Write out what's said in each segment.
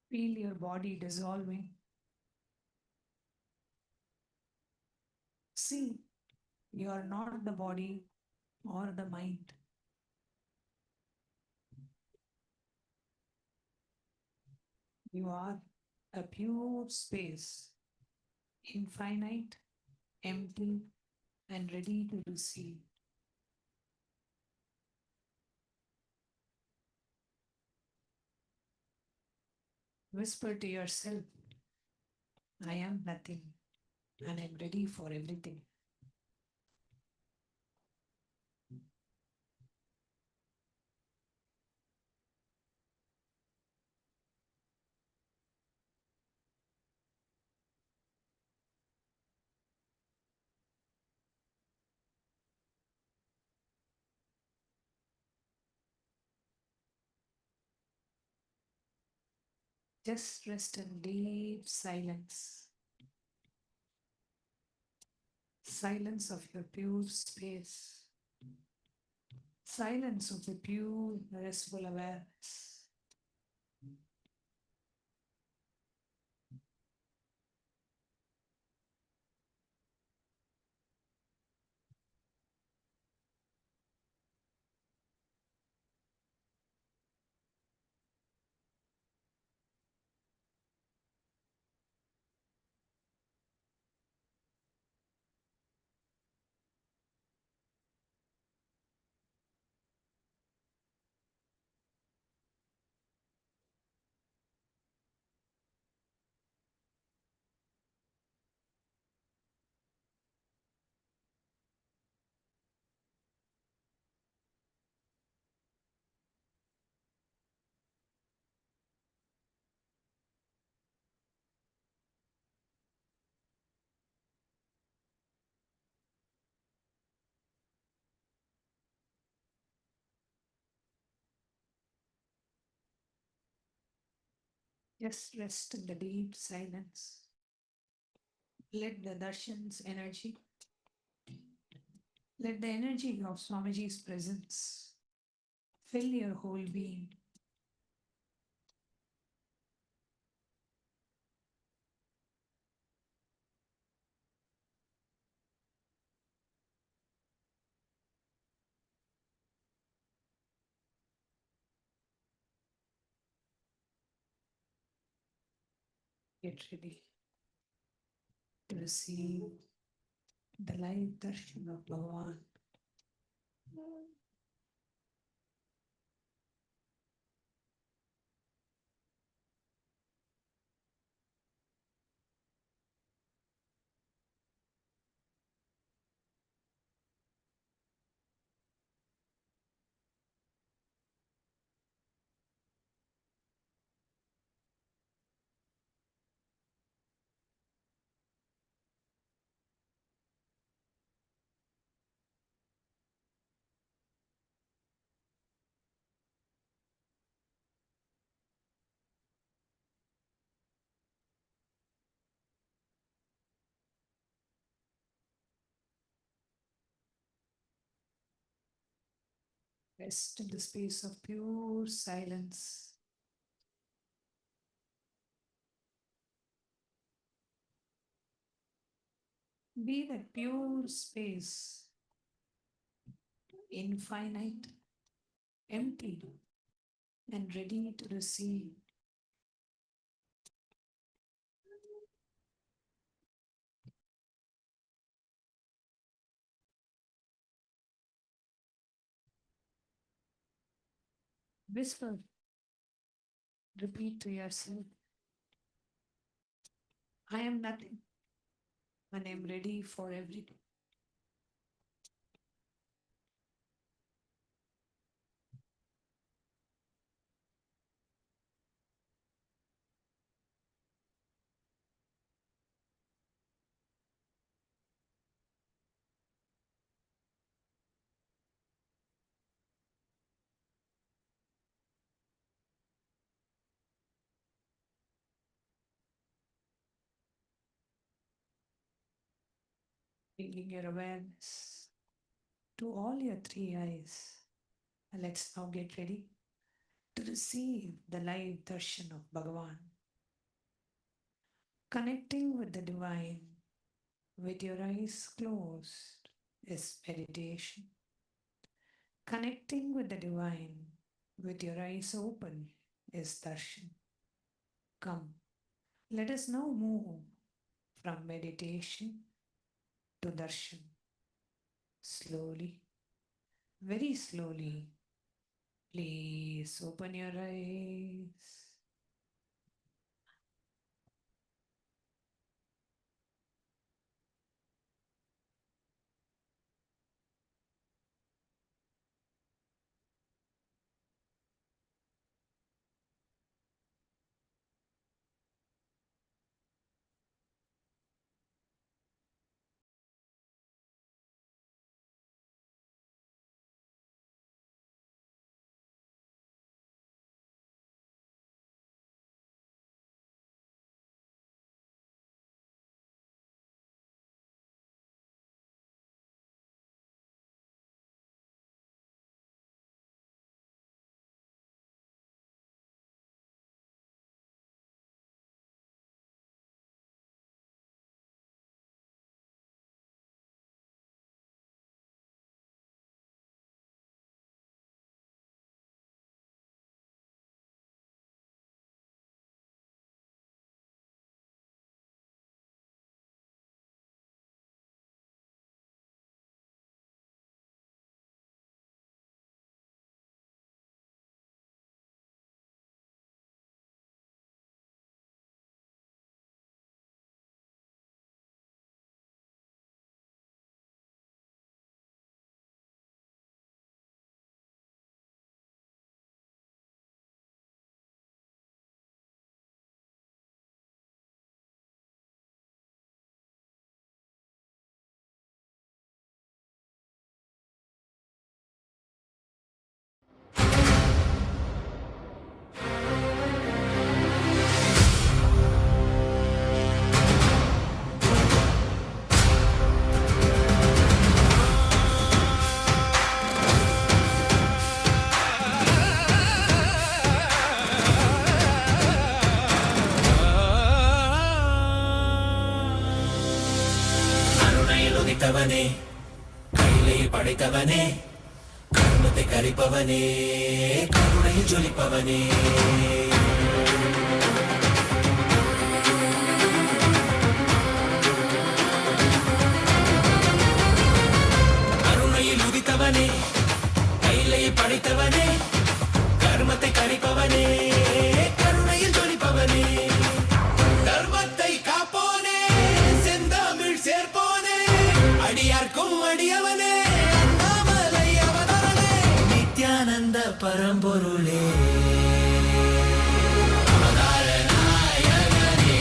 Feel your body dissolving. See, you are not the body or the mind. You are a pure space, infinite, empty, and ready to receive. Whisper to yourself, I am nothing and I'm ready for everything. Just rest in deep silence. Silence of your pure space. Silence of the pure, restful awareness. Just rest in the deep silence. Let the darshan's energy, let the energy of Swamiji's presence fill your whole being. Get ready to receive the light darshan of Bhagavan. Rest in the space of pure silence. Be that pure space, infinite, empty, and ready to receive. Whisper, repeat to yourself, I am nothing and I am ready for everything. bringing your awareness to all your three eyes. And let's now get ready to receive the live darshan of Bhagavan. Connecting with the divine with your eyes closed is meditation. Connecting with the divine with your eyes open is darshan. Come, let us now move from meditation to darshan. Slowly, very slowly, please open your eyes. படைத்தவனே, கையிலே படைத்தவனே, கர்மத்தை கரிப்பவனே, கருணையில் ஜொலிப்பவனே, கருணையில் உதித்தவனே, கையிலே படைத்தவனே, கர்மத்தை கரிப்பவனே, கருணையில் ஜொலிப்பவனே, தர்மத்தை காப்போனே, செந்தமிழ் சேர்ப்போனே, அடியார்க்கும் அடியவனே, அண்ணாமலை அவதாரனே, நித்யானந்த பரம்பொருளே, அவதார நாயகனே,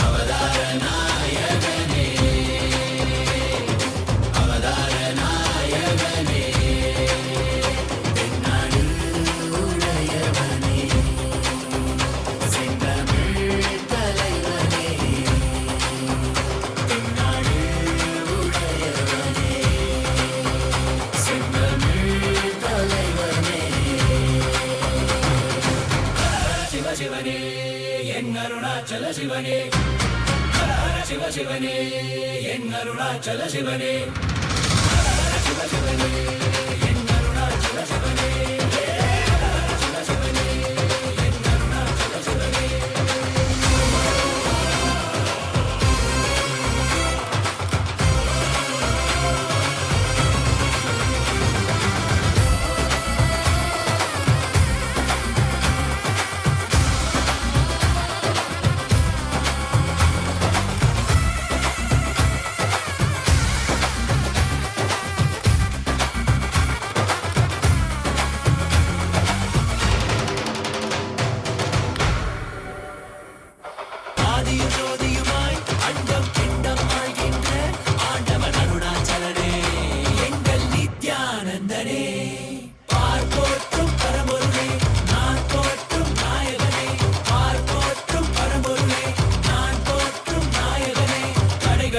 அவதார நாயகனே, அவதார நாயகனே, தென்னாடு உடையவனே, செந்தமிழ் தலைவனே, தென்னாடு உடையவனே, செந்தமிழ் தலைவனே, சிவ சிவனே, என் அருணாச்சல சிவனே, சிவ சிவனே, என் அருணாச்சல சிவனே, சிவ சிவனே, என் அருணாச்சல சிவனே, சிவ சிவனே, என் அருணாச்சல சிவனே.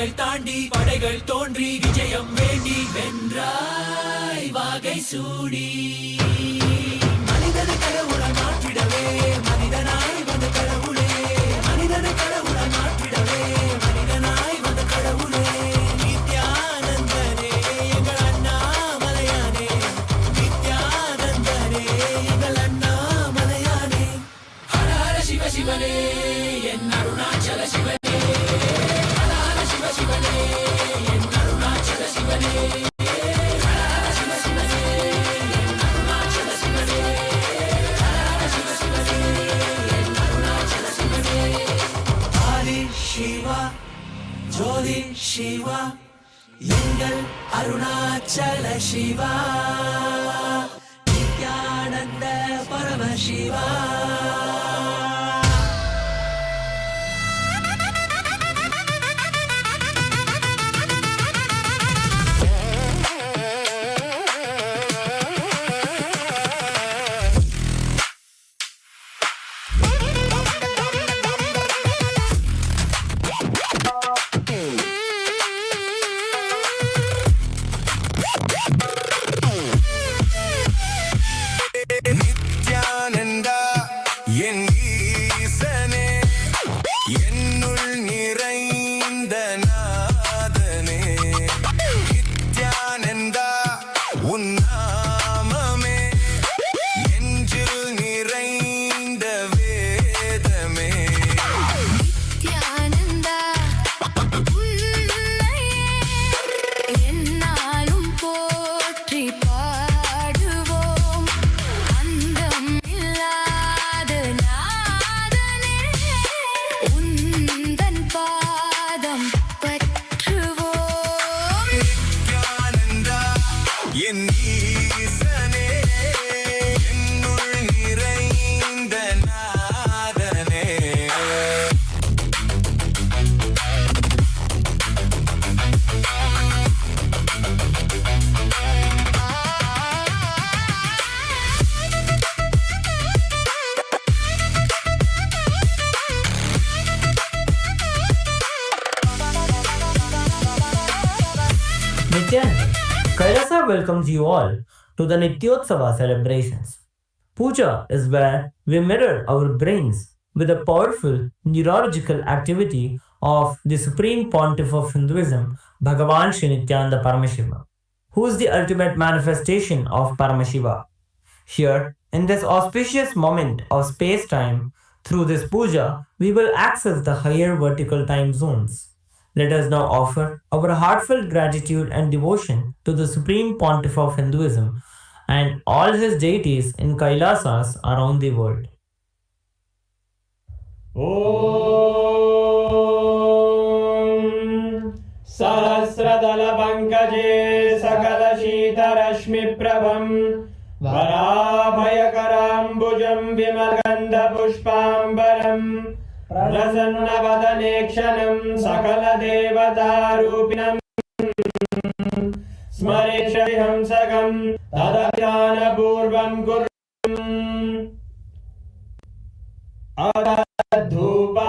தடைகள் தாண்டி படைகள் தோன்றி விஜயம் வேண்டி வென்றாய் வாகை சூடி மனிதனை கடவுளாய் மாற்றிடவே மனிதனாய் வந்த கடவுளே மனிதனை கடவுளாய் மாற்றிடவே மனிதனாய் வந்த கடவுளே நித்யானந்தனே எங்கள் அண்ணாமலையானே நித்யானந்தனே எங்கள் அண்ணாமலையானே ஹர ஹர சிவ சிவனே என் அருணாச்சல சிவனே ஹர ஹர சிவ சிவனே என் அருணாச்சல சிவனே ஹர ஹர சிவ சிவனே என் அருணாச்சல சிவனே ஹர ஹர சிவ சிவனே என் அருணாச்சல சிவனே ஆதி சிவா ஜோதி சிவா எங்கள் அருணாச்சல சிவா நித்யானந்த பரமசிவா நித்யானந்தா என் ஈசனே என்னுள் நிறைந்த நாதனே நித்யானந்தா உன் நாமமே நெஞ்சில் நிறைந்த வேதமே நித்யானந்தா உன்னையே எந்நாளும் போற்றி பாடுவோம் அந்தம் இல்லாத நாதனே உந்தன் பாதம் பற்றுவோம் நித்யானந்தா என் ஈசனே என்னுள் நிறைந்த நாதனே Nithyananda, Kailasa welcomes you all to the Nityotsava celebrations. Puja is where we mirror our brains with the powerful neurological activity of the Supreme Pontiff of Hinduism, Bhagavan Sri Nithyananda Paramashivam, who is the ultimate manifestation of Paramashiva. Here, in this auspicious moment of space-time, through this puja, we will access the higher vertical time zones. Let us now offer our heartfelt gratitude and devotion to the Supreme Pontiff of Hinduism and all his deities in Kailasas around the world. सहस्रदलपङ्कजे सकलशीतरश्मिप्रभं वराभयकराम्बुजं विमलगन्धपुष्पाम्बरम् प्रसन्नवदने क्षणं सकलदेवतारूपिणम् स्मरेष्यति हंसकं तदभिधानपूर्वं कुर्वम् अधूपा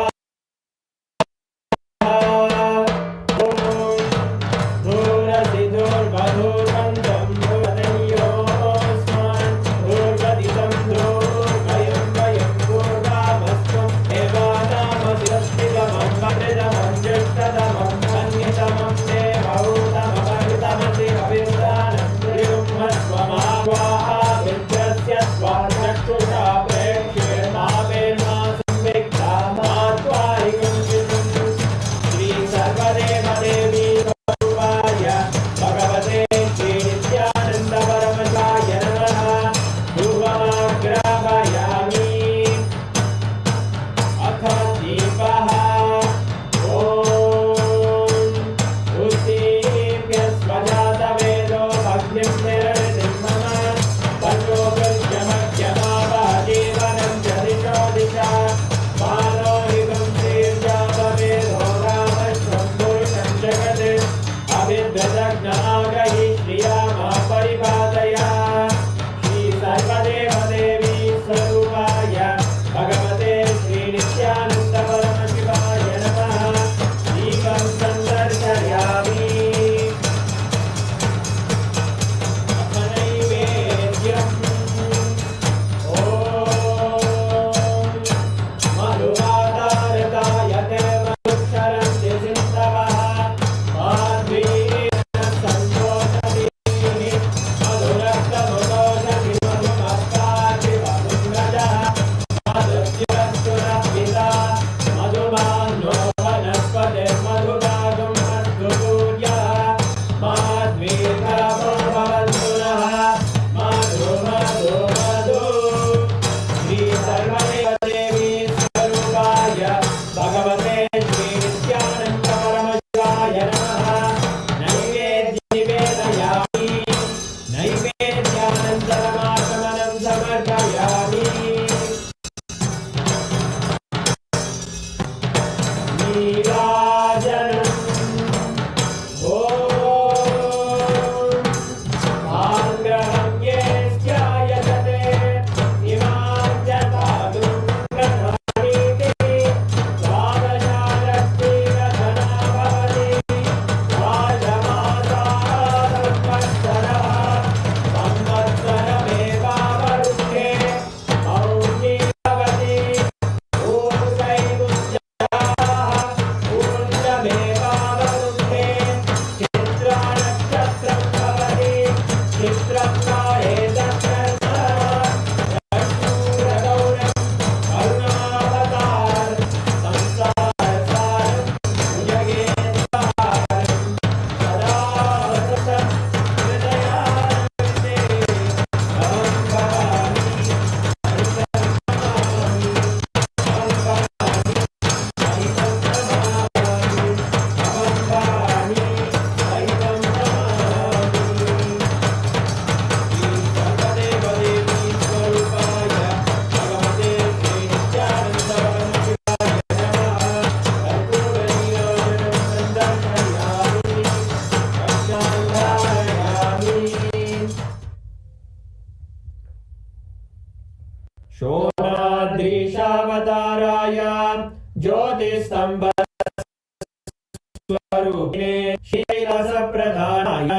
स्वरूपिणे कैलासप्रधानाय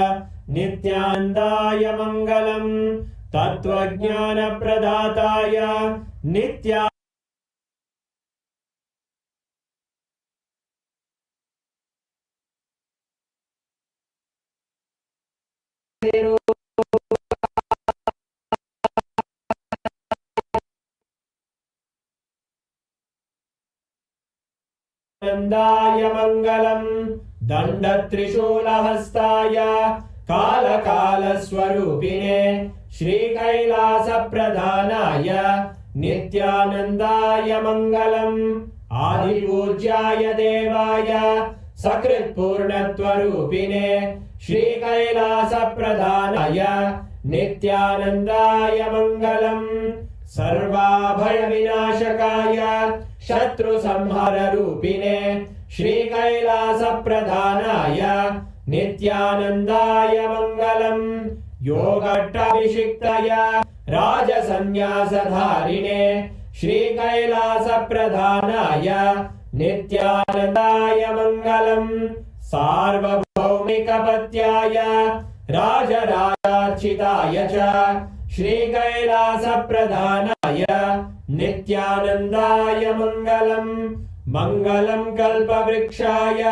नित्यानन्दाय मङ्गलम् तत्त्वज्ञानप्रदाताय नित्या नन्दाय मङ्गलम् दण्डत्रिशूलहस्ताय कालकालस्वरूपिणे श्रीकैलासप्रधानाय नित्यानन्दाय मङ्गलम् आदिपूज्याय देवाय सकृत्पूर्णत्वरूपिणे श्रीकैलासप्रधानाय नित्यानन्दाय मङ्गलम् सर्वाभयविनाशकाय शत्रुसंहाररूपिणे श्रीकैलासप्रधानाय नित्यानन्दाय मङ्गलम् योगट्टाभिषिक्ताय राजसन्न्यासधारिणे श्रीकैलासप्रधानाय नित्यानन्दाय मङ्गलम् सार्वभौमिकपत्याय राजराजार्चिताय च श्रीकैलासप्रधानाय नित्यानन्दाय मङ्गलम् मङ्गलम् कल्पवृक्षाय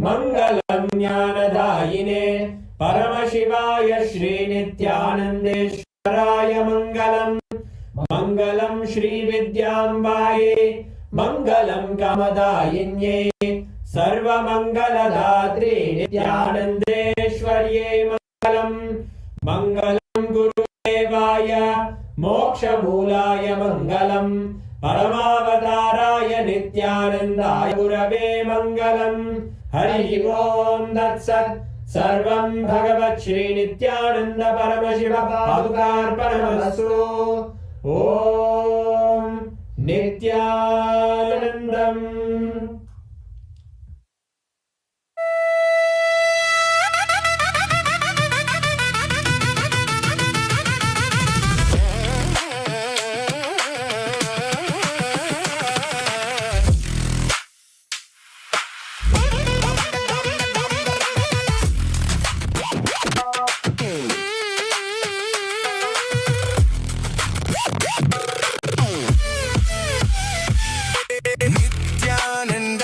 मङ्गलम् ज्ञानदायिने परमशिवाय श्रीनित्यानन्देश्वराय मङ्गलम् मङ्गलम् श्रीविद्याम्बायै मङ्गलम् कामदायिन्यै सर्वमङ्गलदात्रे नित्यानन्देश्वर्यै मङ्गलम् मङ्गलम् गुरुदेवाय मोक्षमूलाय मङ्गलम् परमावताराय नित्यानन्दाय गुरवे मङ्गलम् हरि ओम् तत्सत् सर्वं भगवत् श्रीनित्यानन्द परमशिव पादुकार्पणमस्तु ॐ नित्यानन्दम् Nithyananda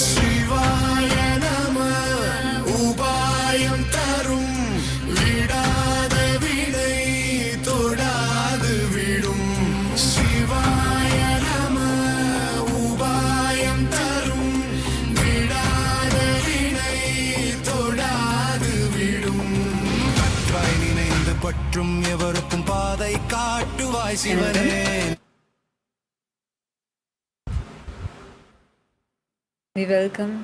சிவாய நம உபாயம் தரும் விடாத வினை தொடாது விடும் சிவாய நம உபாயம் தரும் விடாத வினை தொடாது விடும் பற்றாய் நினைந்த பற்றும் எவருக்கும் பாதை காட்டுவாய் சிவனே. We welcome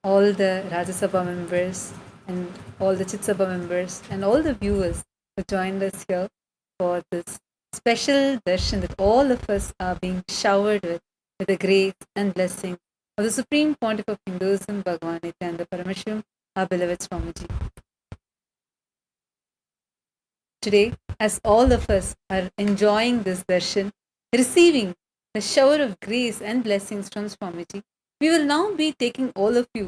all the Rajya Sabha members and all the Chit Sabha members and all the viewers who joined us here for this special darshan that all of us are being showered with the grace and blessing of the Supreme Pontiff of Hinduism, Bhagavan Nithyananda Paramashivam, our beloved Swamiji. Today, as all of us are enjoying this darshan, receiving the shower of grace and blessings from Swamiji, we will now be taking all of you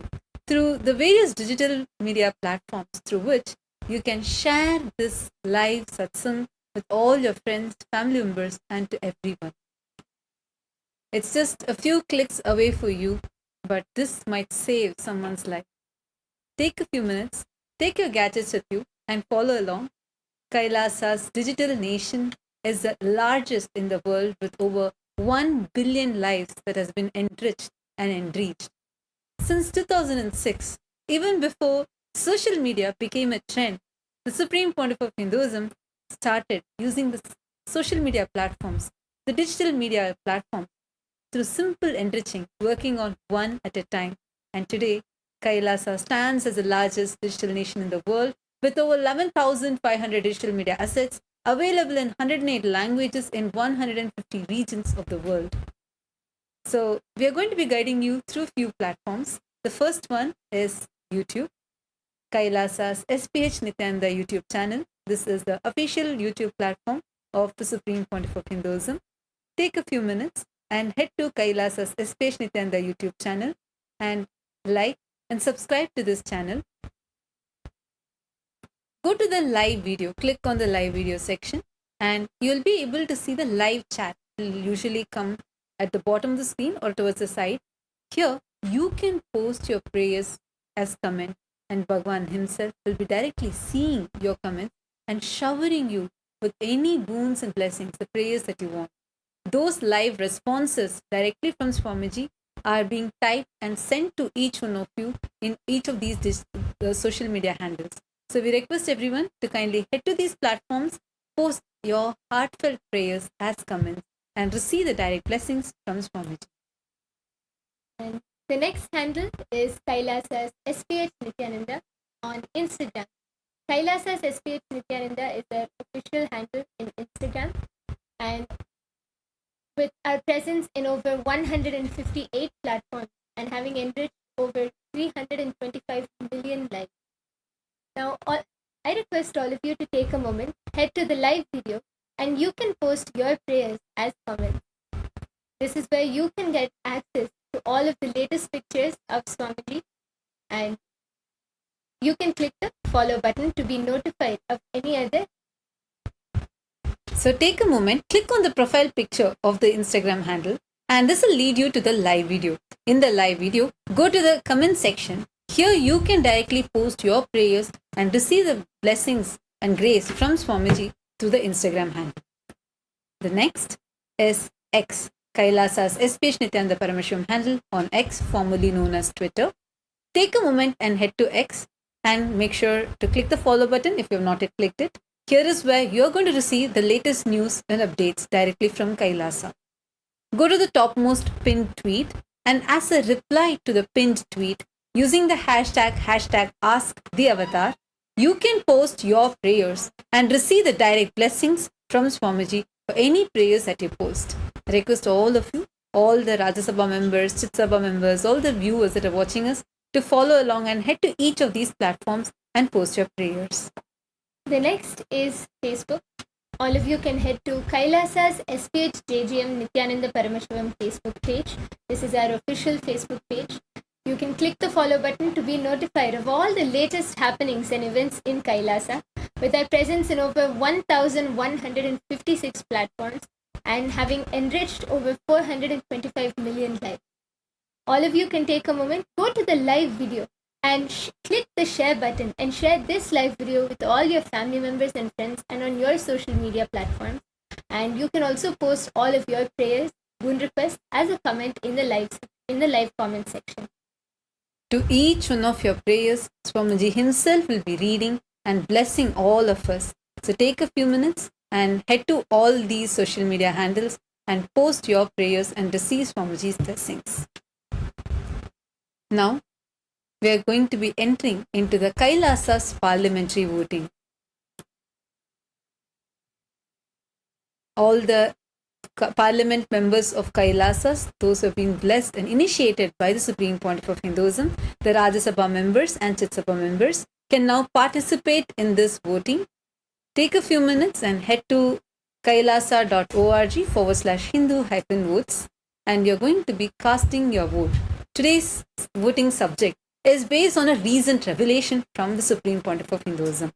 through the various digital media platforms through which you can share this live satsang with all your friends, family members, and to everyone. It's just a few clicks away for you, but this might save someone's life. Take a few minutes, take your gadgets with you, and follow along. Kailasa's digital nation is the largest in the world with over 1 billion lives that has been enriched and enriched. Since 2006, even before social media became a trend, the Supreme Pontiff of Hinduism started using the social media platforms, the digital media platforms, through simple enriching, working on one at a time. And today, Kailasa stands as the largest digital nation in the world with over 11,500 digital media assets available in 108 languages in 150 regions of the world. So we are going to be guiding you through few platforms. The first one is YouTube, Kailasa's SPH Nithyananda YouTube channel. This is the official YouTube platform of the Supreme Pontiff of Hinduism. Take a few minutes and head to Kailasa's SPH Nithyananda YouTube channel and like and subscribe to this channel. Go to the live video, click on the live video section, and you'll be able to see the live chat. It will usually come at the bottom of the screen or towards the side. Here, you can post your prayers as comment, and Bhagavan himself will be directly seeing your comments and showering you with any boons and blessings, the prayers that you want. Those live responses directly from Swamiji are being typed and sent to each one of you in each of these social media handles. So we request everyone to kindly head to these platforms, post your heartfelt prayers as comments, and receive the direct blessings from Swamiji. And the next handle is Kailasa's SPH Nithyananda on Instagram. Kailasa's SPH Nithyananda is their official handle in Instagram, and with our presence in over 158 platforms and having enriched over 325 million lives. Now, I request all of you to take a moment, head to the live video, and you can post your prayers as comments. This is where you can get access to all of the latest pictures of Swamiji, and you can click the follow button to be notified of any other. So take a moment, click on the profile picture of the Instagram handle, and this will lead you to the live video. In the live video, go to the comment section. Here you can directly post your prayers and receive the blessings and grace from Swamiji through the Instagram handle. The next is X, Kailasa's SPH Nithyananda Paramashivam handle on X, formerly known as Twitter. Take a moment and head to X and make sure to click the follow button if you have not yet clicked it. Here is where you are going to receive the latest news and updates directly from Kailasa. Go to the topmost pinned tweet, and as a reply to the pinned tweet, using the hashtag #AskTheAvatar, you can post your prayers and receive the direct blessings from Swamiji for any prayers that you post. I request all of you, all the Rajya Sabha members, Chit Sabha members, all the viewers that are watching us to follow along and head to each of these platforms and post your prayers. The next is Facebook. All of you can head to Kailasa's SPH JGM Nithyananda Paramashivam Facebook page. This is our official Facebook page. You can click the follow button to be notified of all the latest happenings and events in Kailasa, with our presence in over 1,156 platforms and having enriched over 425 million lives. all of you can take a moment, go to the live video and click the share button and share this live video with all your family members and friends and on your social media platforms. And you can also post all of your prayers, boon requests as a comment in the live comment section. To each one of your prayers, Swamiji himself will be reading and blessing all of us. So take a few minutes and head to all these social media handles and post your prayers and receive Swamiji's blessings. Now, we are going to be entering into the Kailasa's parliamentary voting. All the parliament members of Kailasas, those who have been blessed and initiated by the Supreme Pontiff of Hinduism, the Rajya Sabha members and Chit Sabha members, can now participate in this voting. Take a few minutes and head to kailasa.org/Hindu-votes and you're going to be casting your vote. Today's voting subject is based on a recent revelation from the Supreme Pontiff of Hinduism.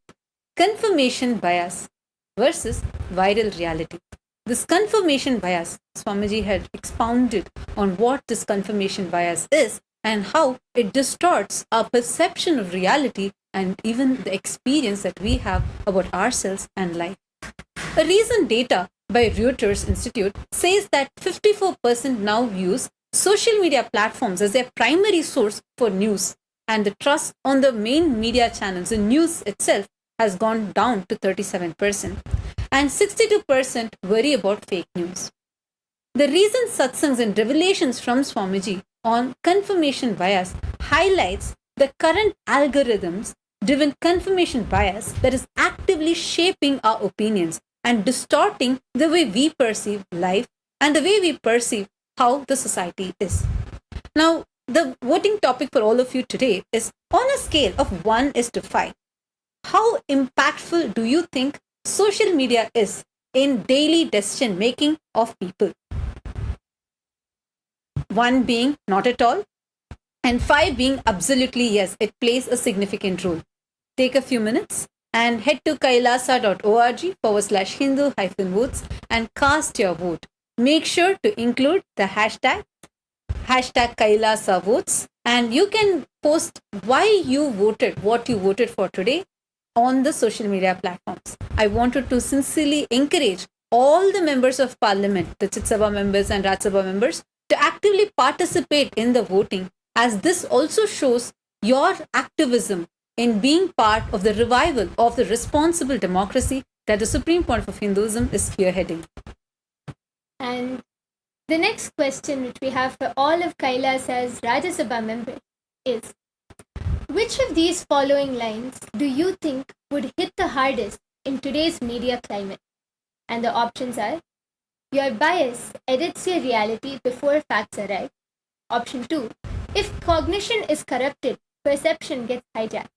Confirmation bias versus viral reality. This confirmation bias, Swamiji had expounded on what this confirmation bias is and how it distorts our perception of reality and even the experience that we have about ourselves and life. A recent data by Reuters Institute says that 54% now use social media platforms as their primary source for news, and the trust on the main media channels, the news itself, has gone down to 37%, and 62% worry about fake news. The recent satsangs and revelations from Swamiji on confirmation bias highlights the current algorithms-driven confirmation bias that is actively shaping our opinions and distorting the way we perceive life and the way we perceive how the society is. Now, the voting topic for all of you today is on a scale of 1 is to 5. How impactful do you think social media is in daily decision making of people? 1 being not at all, and 5 being absolutely yes, it plays a significant role. Take a few minutes and head to kailasa.org/Hindu-votes and cast your vote. Make sure to include the hashtag Kailasa votes, and you can post why you voted, what you voted for today on the social media platforms. I wanted to sincerely encourage all the members of parliament, the Chit Sabha members and Rajya Sabha members, to actively participate in the voting, as this also shows your activism in being part of the revival of the responsible democracy that the Supreme Pontiff of Hinduism is spearheading. And the next question which we have for all of Kailasa's Rajya Sabha members is, which of these following lines do you think would hit the hardest in today's media climate? And the options are, your bias edits your reality before facts arrive. Option 2, if cognition is corrupted, perception gets hijacked.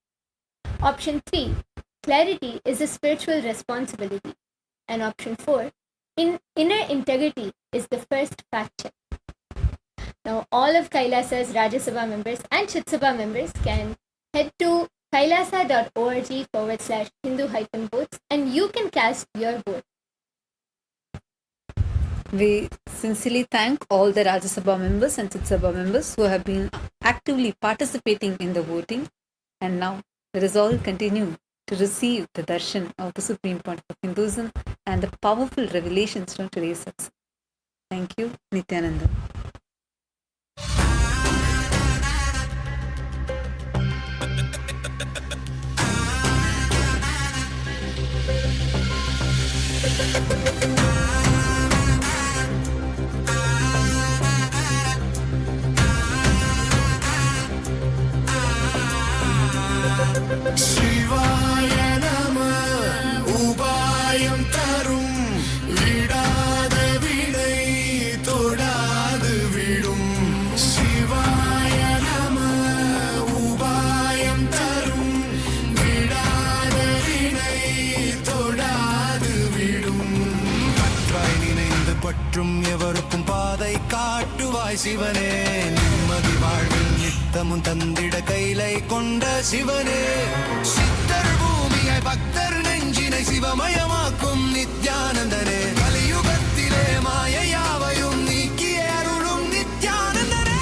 Option 3, clarity is a spiritual responsibility. And option 4, inner integrity is the first fact check. Now, all of Kailasa's Rajya Sabha members and Chit Sabha members can head to kailasa.org/Hindu-votes and you can cast your vote. We sincerely thank all the Rajya Sabha members and Chit Sabha members who have been actively participating in the voting. And now, let us all continue to receive the darshan of the Supreme Pontiff of Hinduism and the powerful revelations from today's satsang. Thank you, Nithyananda. शिवाय नमः उपायं तरुं विडाद विडै तोडाद विडुं शिवाय नमः उपायं तरुं विडाद विडै तोडाद विडुं பற்றாய் நினைந்து பற்றும் எவருக்கும் பாதை காட்டுவாய் சிவனே நிம்மதி வாழ்வில் நித்தமும் தந்திட கைலை கொண்ட சிவனே சித்தர் பூமியை பக்தர் நெஞ்சினை சிவமயமாக்கும் நித்யானந்தனே கலியுகத்திலே மாயை யாவையும் நீக்கிய அருளும் நித்யானந்தனே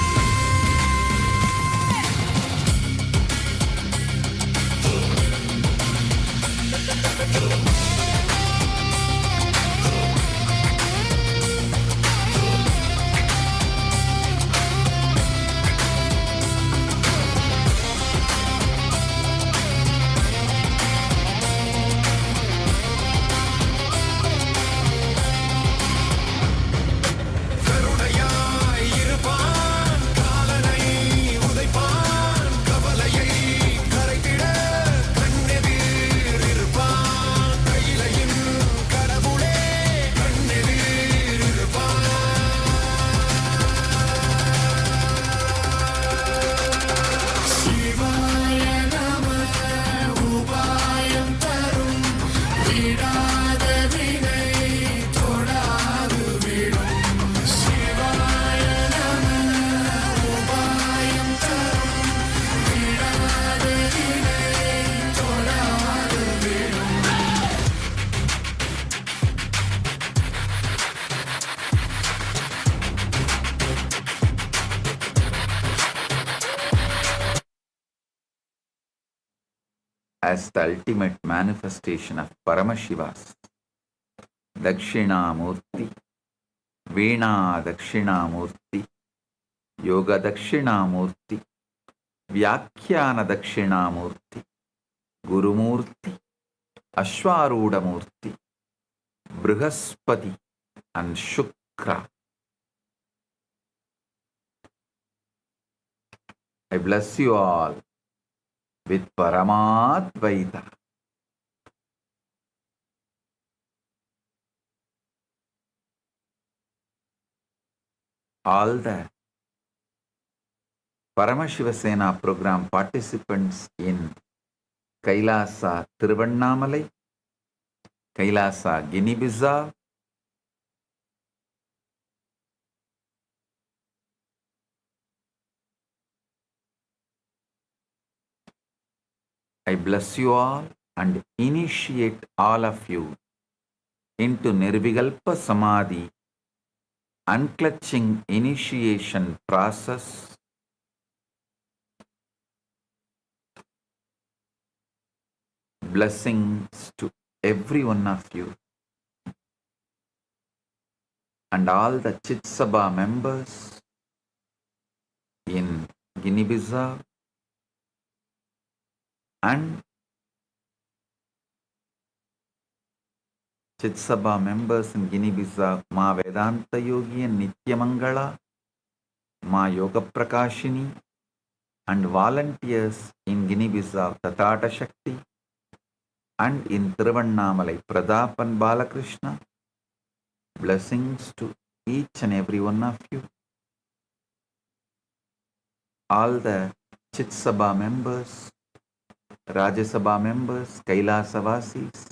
as the ultimate manifestation of Paramashiva's Dakshinamurti, Veena Dakshinamurti, Yoga Dakshinamurti, Vyakhyana Dakshinamurti, Gurumurti, Ashwarudamurti, Brihaspati, and Shukra. I bless you all with Paramadvaita. All the Paramashiva Sena program participants in Kailasa Tiruvannamalai, Kailasa Guinea-Bissau, I bless you all and initiate all of you into Nirvikalpa Samadhi, unclutching initiation process. Blessings to every one of you and all the Chit Sabha members in Guinea-Bissau and Chit Sabha members in Guinea-Bissau, Ma Vedanta Yogi and Nityamangala, Ma Yoga Prakashini, and volunteers in Guinea-Bissau, Tatata Shakti, and in Tiruvannamalai, Pradap and Balakrishna. Blessings to each and every one of you. All the Chit Sabha members, Rajya Sabha members, Kailasa Vasis,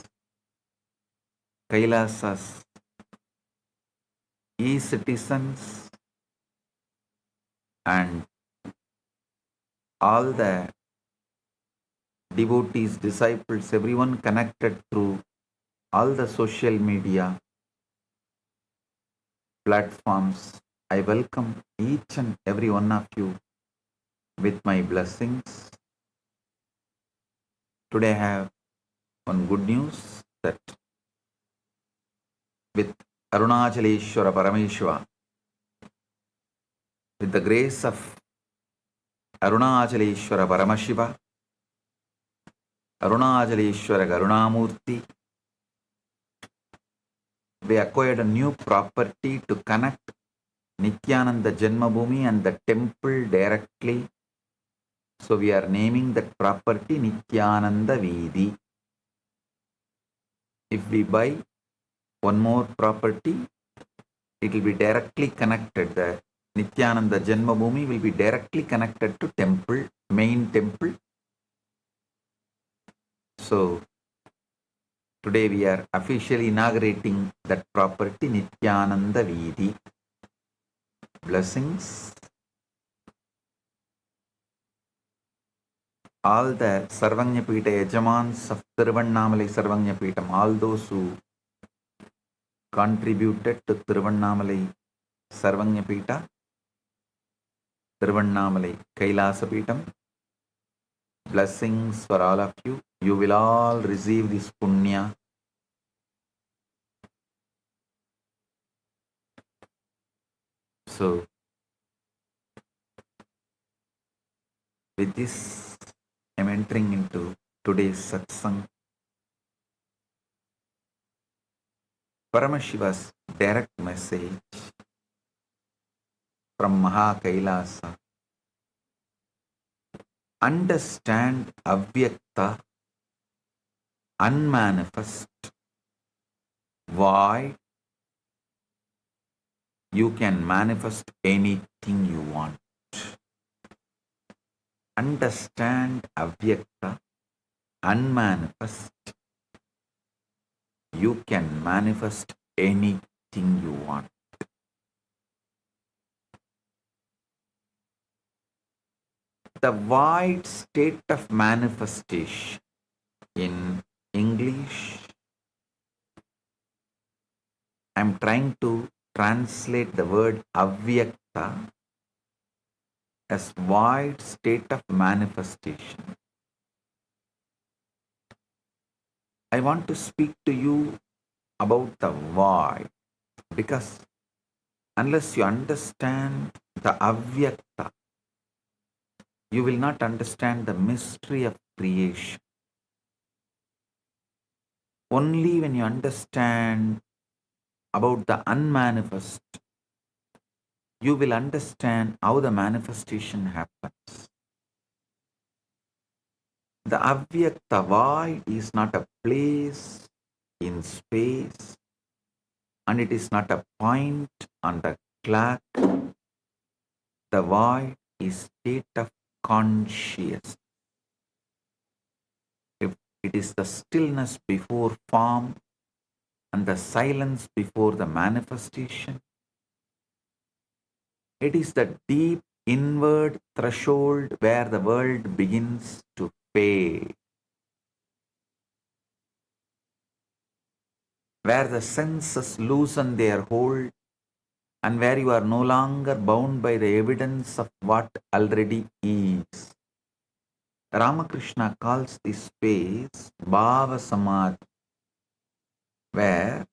Kailasa's e-citizens, and all the devotees, disciples, everyone connected through all the social media platforms. I welcome each and every one of you with my blessings. Today I have one good news that with Arunachaleshwara Parameshwara, with the grace of Arunachaleshwara Paramashiva, Arunachaleshwara Karunamurti, we acquired a new property to connect Nithyananda Janmabhoomi and the temple directly. So we are naming that property Nithyananda Veedi. If we buy one more property, it will be directly connected. The Nithyananda Janmabhoomi will be directly connected to temple, main temple. So today we are officially inaugurating that property, Nithyananda Veedi. Blessings. All the Sarvanyapita Yajamans of Tiruvannamalai Sarvanyapitam, all those who contributed to Tiruvannamalai Sarvanyapita, Tiruvannamalai Kailasa Pitam, blessings for all of you. You will all receive this punya. So, with this, I am entering into today's satsang. Paramashiva's direct message from Maha Kailasa. Understand Avyakta, unmanifest, void. You can manifest anything you want. Understand Avyakta, unmanifest. You can manifest anything you want. The void state of manifestation in English, I am trying to translate the word Avyakta as void state of manifestation. I want to speak to you about the void, because unless you understand the avyakta, you will not understand the mystery of creation. Only when you understand about the unmanifest, you will understand how the manifestation happens. The avyakta void is not a place in space, and it is not a point on the clock. The void is state of consciousness. If it is the stillness before form and the silence before the manifestation, it is the deep inward threshold where the world begins to fade, where the senses loosen their hold, and where you are no longer bound by the evidence of what already is. Ramakrishna calls this space Bhava Samadhi, where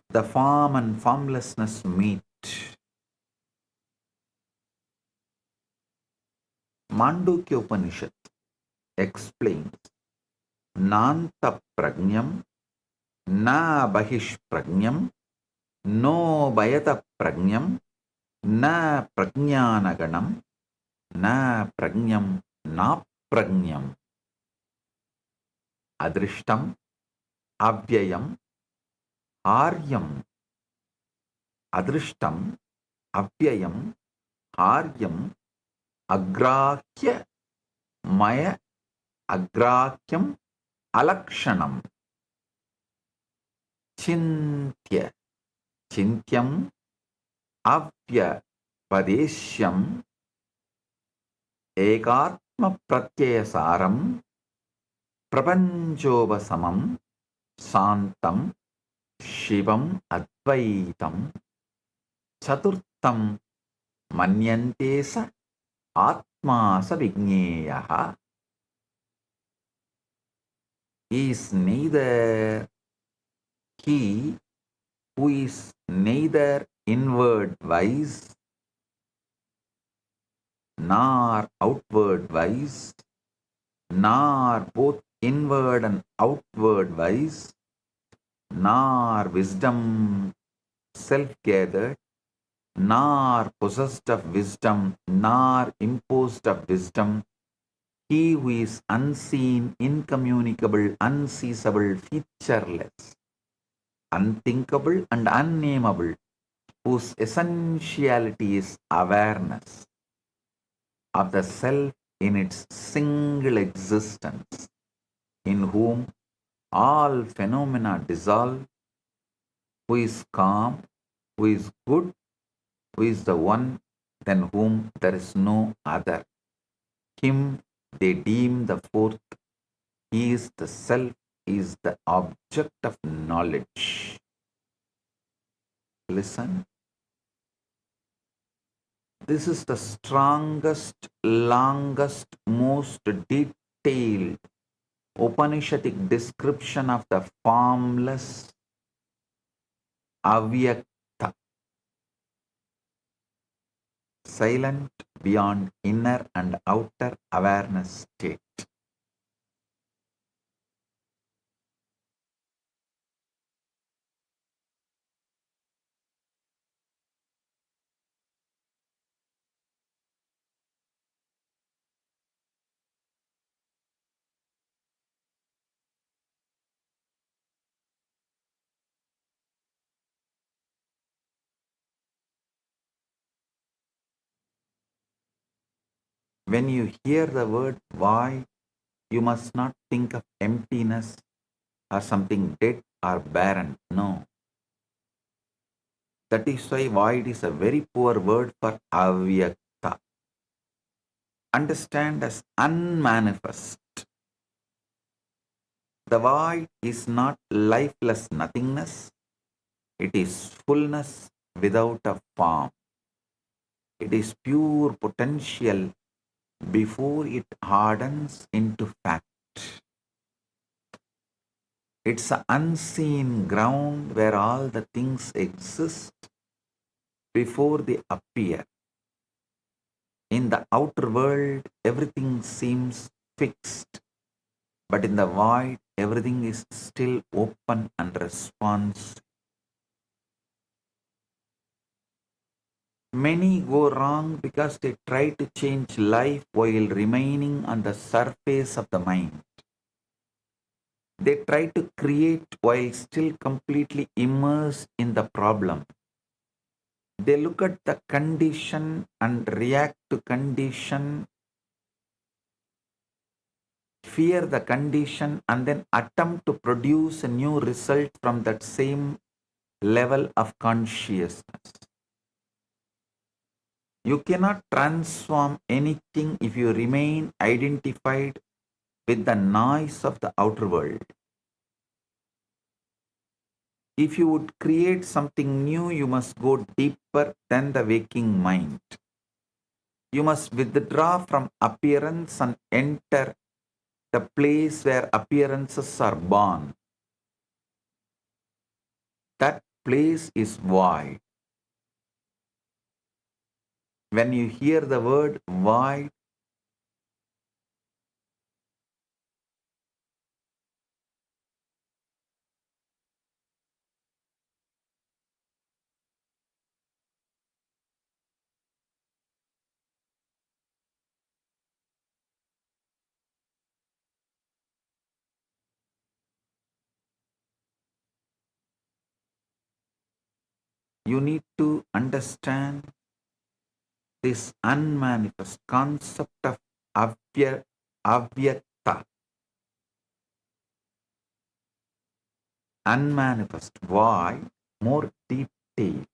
the form and formlessness meet. Mandukya Upanishad explains Nanta Prajnam, Na Bahish Prajnam, No Bayata Prajnam, Na Prajnanaganam, Na Prajnam, Na Prajnam. Adrishtam, Avyayam, Aryam. Adrishtam, Avyayam, Aryam, Agrahya, Maya, Agrahyam, Alakshanam. Chintya, Chintyam, Avya, Padeshyam, Ekatma Pratyasaram, Prapanchobasamam, Santam, Shivam Advaitam, Chaturtam, Manyantesa, Atma Savigneyaha. Is neither he who is neither inward wise nor outward wise, nor both inward and outward wise, nor wisdom self-gathered, nor possessed of wisdom, nor imposed of wisdom, he who is unseen, incommunicable, unseizable, featureless, unthinkable and unnameable, whose essentiality is awareness of the self in its single existence, in whom all phenomena dissolve, who is calm, who is good, who is the one than whom there is no other. Him they deem the fourth. He is the self, he is the object of knowledge. Listen. This is the strongest, longest, most detailed Upanishadic description of the formless, avyakta, silent beyond inner and outer awareness state. When you hear the word void, you must not think of emptiness or something dead or barren. No. That is why void is a very poor word for avyakta. Understand as unmanifest. The void is not lifeless nothingness. It is fullness without a form. It is pure potential before it hardens into It's an unseen ground where all the things exist before they appear. In the outer world, everything seems fixed, but in the void, everything is still open and responsive. Many go wrong because they try to change life while remaining on the surface of the mind. They try to create while still completely immersed in the problem. They look at the condition and react to condition, fear the condition, and then attempt to produce a new result from that same level of consciousness. You cannot transform anything if you remain identified with the noise of the outer world. If you would create something new, you must go deeper than the waking mind. You must withdraw from appearance and enter the place where appearances are born. That place is void. When you hear the word void, you need to understand this unmanifest concept of avyakta, unmanifest, void, more detailed.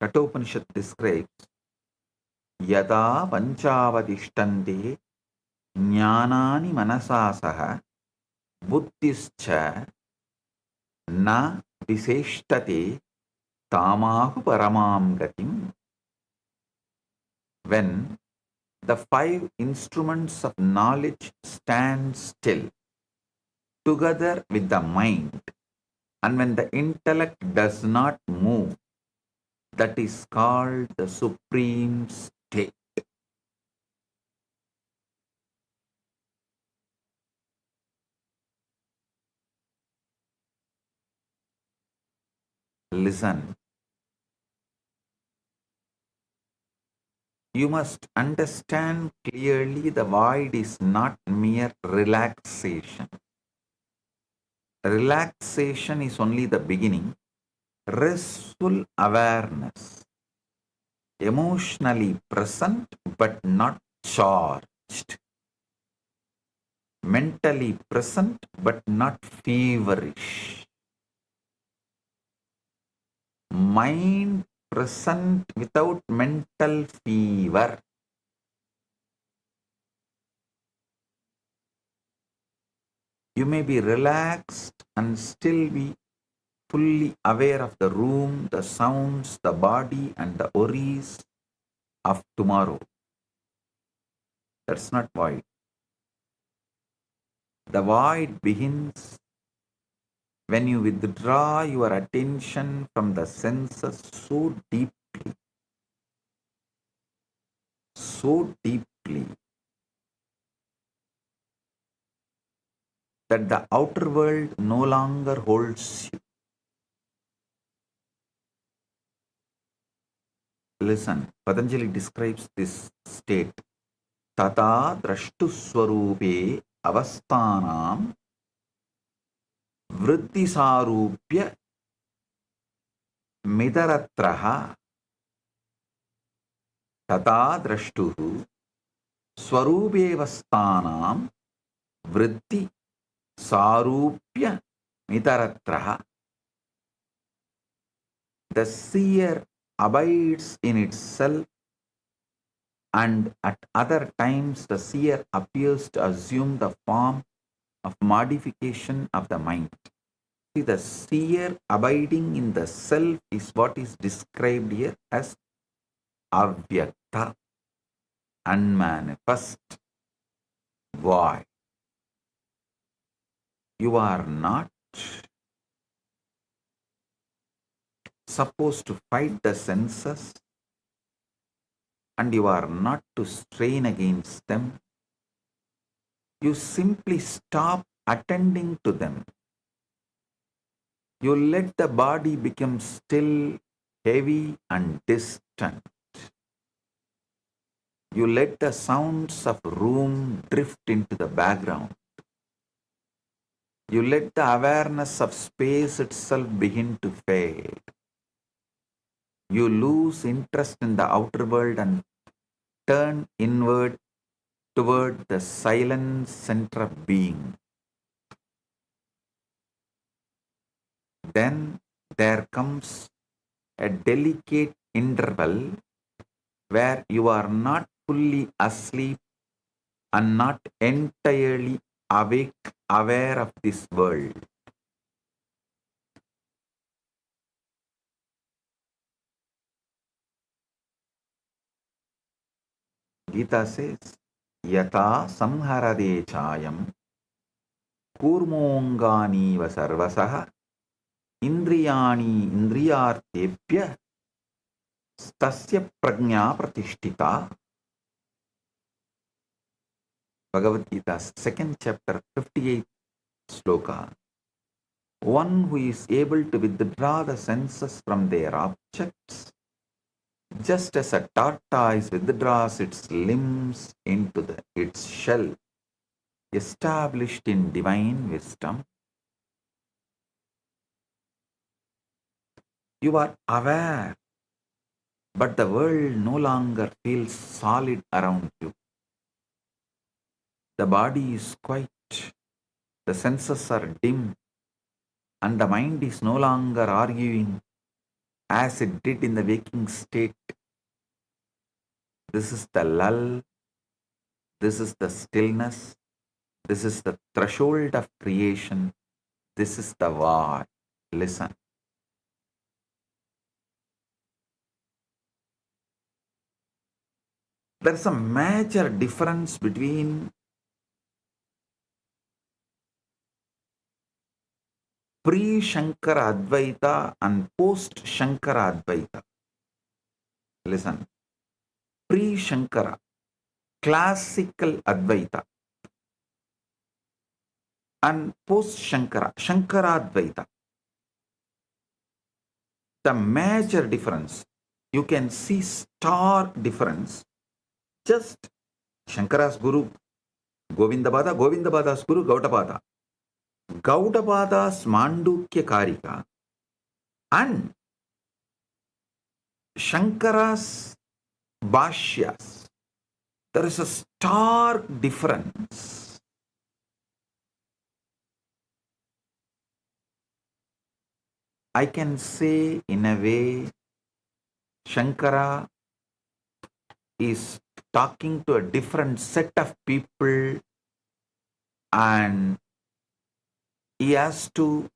Kathopanishad describes yada panchavadishtante jnanani manasasaha buddhischa na viseshtate tamahu paramam gatim. When the five instruments of knowledge stand still together with the mind, and when the intellect does not move, that is called the supreme state. Listen. You must understand clearly the void is not mere relaxation. Relaxation is only the beginning. Restful awareness, emotionally present but not charged, mentally present but not feverish, mind present without mental fever. You may be relaxed and still be fully aware of the room, the sounds, the body, and the worries of tomorrow. That's not void. The void begins when you withdraw your attention from the senses so deeply, that the outer world no longer holds you. Listen, Patanjali describes this state. Tata drashtu swarupe avasthanam vritti sarupya midaratraha. Tata drashtuhu swarupe avasthanam vritti sarupya midaratraha. The seer abides in itself, and at other times the seer appears to assume the form of modification of the mind. See, the seer abiding in the self is what is described here as avyakta, unmanifest, void. You are not supposed to fight the senses, and you are not to strain against them. You simply stop attending to them. You let the body become still, heavy and distant. You let the sounds of room drift into the background. You let the awareness of space itself begin to fade. You lose interest in the outer world and turn inward toward the silent center of being. Then there comes a delicate interval where you are not fully asleep and not entirely awake, aware of this world. Gita says, Yata samharade chayam kurmongani vasarvasaha indriyani indriyartebhya stasya prajna pratishtita. Bhagavad Gita, 2nd chapter, 58th sloka. One who is able to withdraw the senses from their objects, just as a tortoise withdraws its limbs into its shell, established in divine wisdom. You are aware, but the world no longer feels solid around you. The body is quiet, the senses are dim, and the mind is no longer arguing as it did in the waking state. This is the lull, this is the stillness, this is the threshold of creation, this is the war. Listen. There is a major difference between pre-Shankara Advaita and post-Shankara Advaita. Listen. Pre-Shankara, classical Advaita, and post-Shankara, Shankara Advaita. The major difference, you can see stark difference. Just Shankara's Guru, Govindabada, Govindabada's Guru, Gaudapada. Gaudapada's Mandukya Karika and Shankara's Bhashyas. There is a stark difference. I can say in a way, Shankara is talking to a different set of people and he has to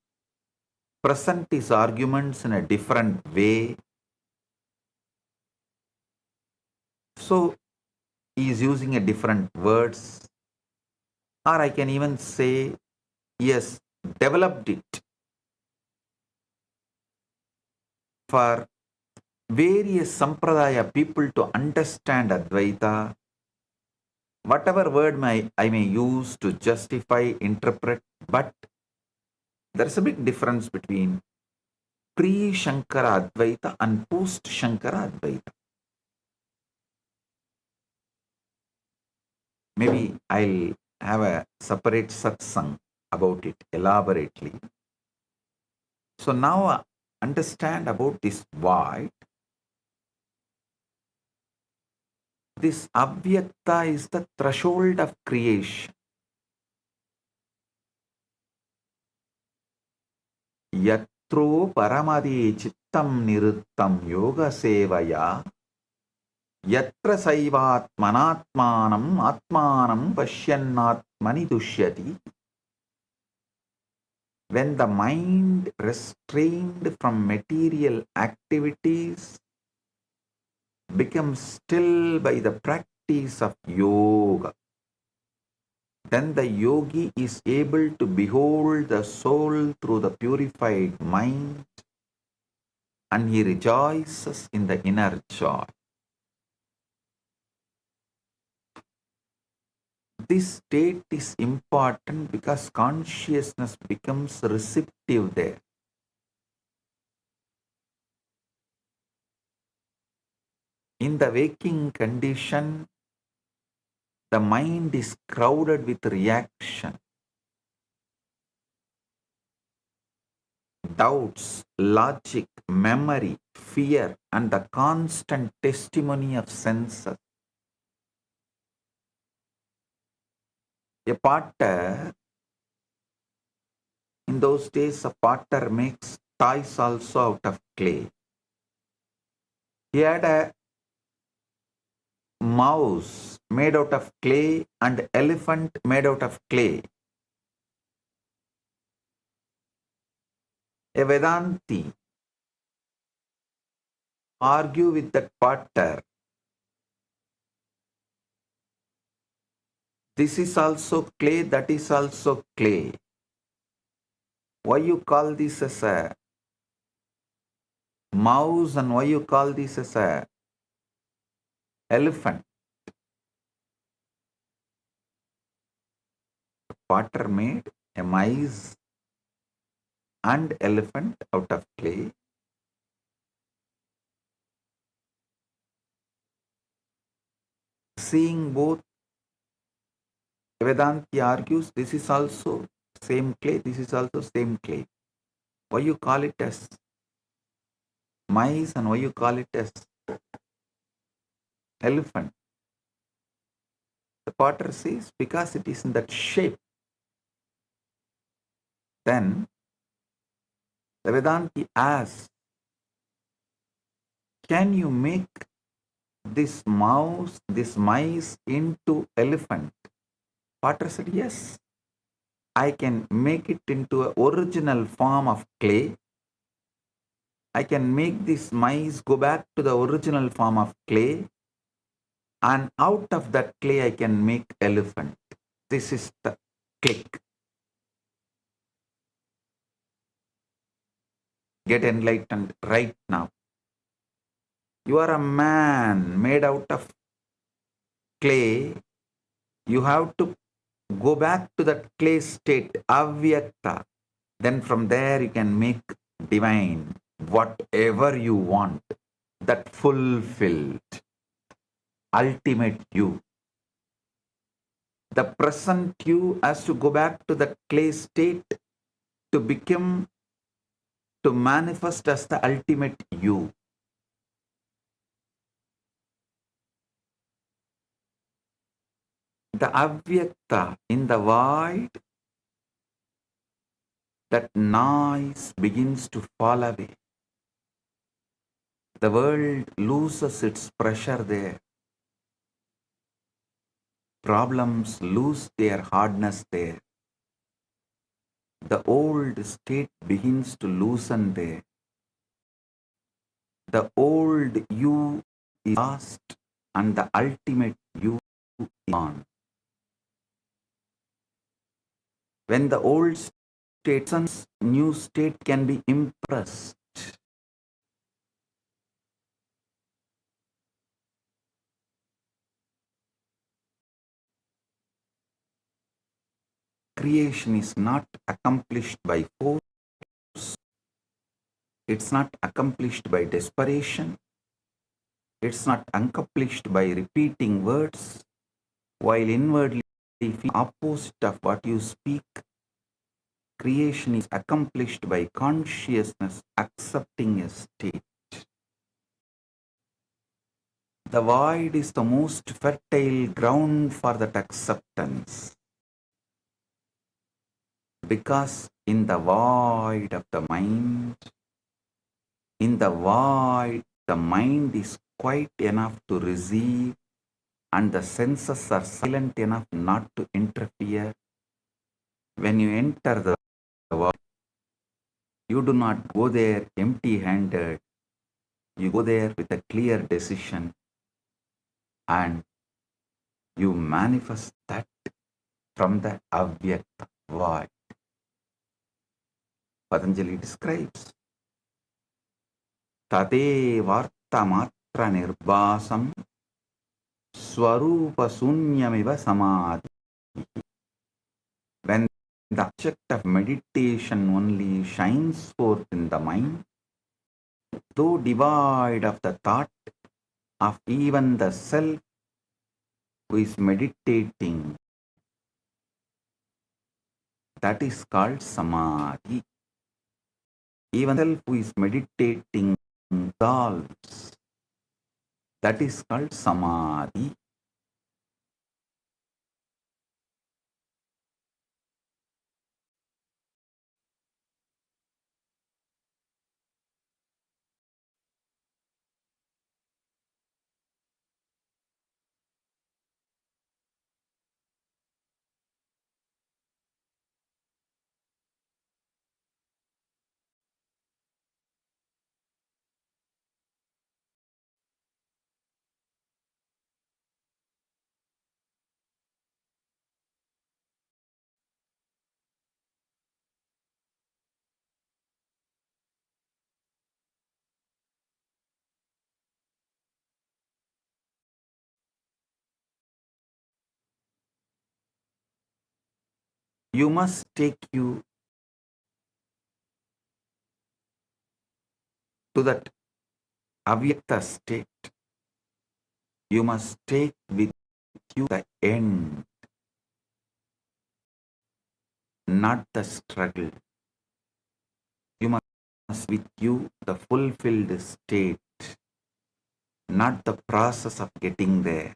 present his arguments in a different way. So he is using a different words, or I can even say he has developed it for various sampradaya people to understand Advaita. Whatever word I may use to justify, interpret, but there's a big difference between pre-Shankara Advaita and post-Shankara Advaita. Maybe I'll have a separate satsang about it elaborately. So now understand about this void. This avyakta is the threshold of creation. Yatro paramadi chittam niruttam yoga sevaya yatra saivatmanatmanam atmanam pashyannatmani dushyati. When the mind restrained from material activities becomes still by the practice of yoga, then the yogi is able to behold the soul through the purified mind, and he rejoices in the inner joy. This state is important because consciousness becomes receptive there. In the waking condition, the mind is crowded with reaction, doubts, logic, memory, fear, and the constant testimony of senses. A potter, in those days, a potter makes toys also out of clay. He had a mouse made out of clay and elephant made out of clay. A Vedanti argue with that potter. This is also clay, that is also clay. Why you call this as a mouse and why you call this as a elephant? The potter made a mice and elephant out of clay. Seeing both, Vedanti argues this is also same clay, this is also same clay. Why you call it as mice and why you call it as elephant? The potter says because it is in that shape. Then the Vedanti asks, can you make this mouse, this mice into elephant? Potter said, yes. I can make it into an original form of clay. I can make this mice go back to the original form of clay, and out of that clay I can make elephant. This is the click. Get enlightened right now. You are a man made out of clay. You have to go back to that clay state, avyakta. Then from there you can make divine, whatever you want, that fulfilled, ultimate you. The present you has to go back to that clay state to become, to manifest as the ultimate you. The avyakta, in the void, that noise begins to fall away. The world loses its pressure there. Problems lose their hardness there. The old state begins to loosen there. The old you is lost and the ultimate you is gone. When the old state, new state can be impressed. Creation is not accomplished by force. It's not accomplished by desperation. It's not accomplished by repeating words, while inwardly feel opposite of what you speak. Creation is accomplished by consciousness accepting a state. The void is the most fertile ground for that acceptance. Because in the void of the mind, the mind is quiet enough to receive and the senses are silent enough not to interfere. When you enter the void, you do not go there empty-handed. You go there with a clear decision and you manifest that from the avyakta void. Patanjali describes Tate varta matra nirbasam swarupa sunyamiva samadhi. When the object of meditation only shines forth in the mind, though devoid of the thought of even the self who is meditating, that is called samadhi. Even the self who is meditating dissolves, that is called samadhi. You must take you to that avyakta state. You must take with you the end, not the struggle. You must with you the fulfilled state, not the process of getting there.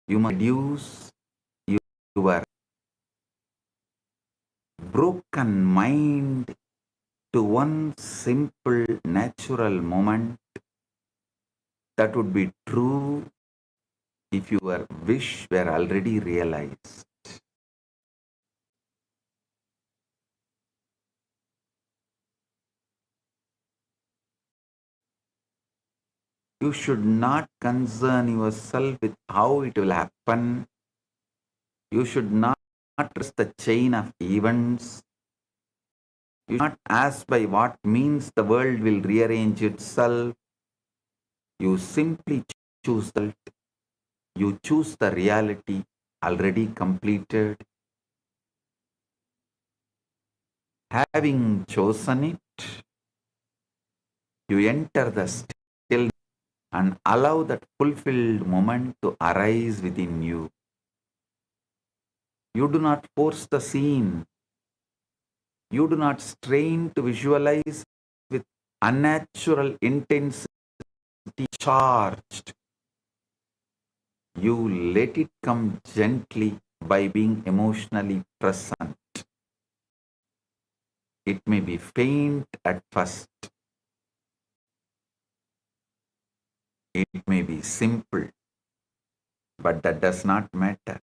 You must reduce your broken mind to one simple natural moment that would be true if your wish were already realized. You should not concern yourself with how it will happen. You should not trust the chain of events. You should not ask by what means the world will rearrange itself. You simply choose the You choose the reality already completed. Having chosen it, you enter the still and allow that fulfilled moment to arise within you. You do not force the scene. You do not strain to visualize with unnatural intensity charged. You let it come gently by being emotionally present. It may be faint at first. It may be simple, but that does not matter.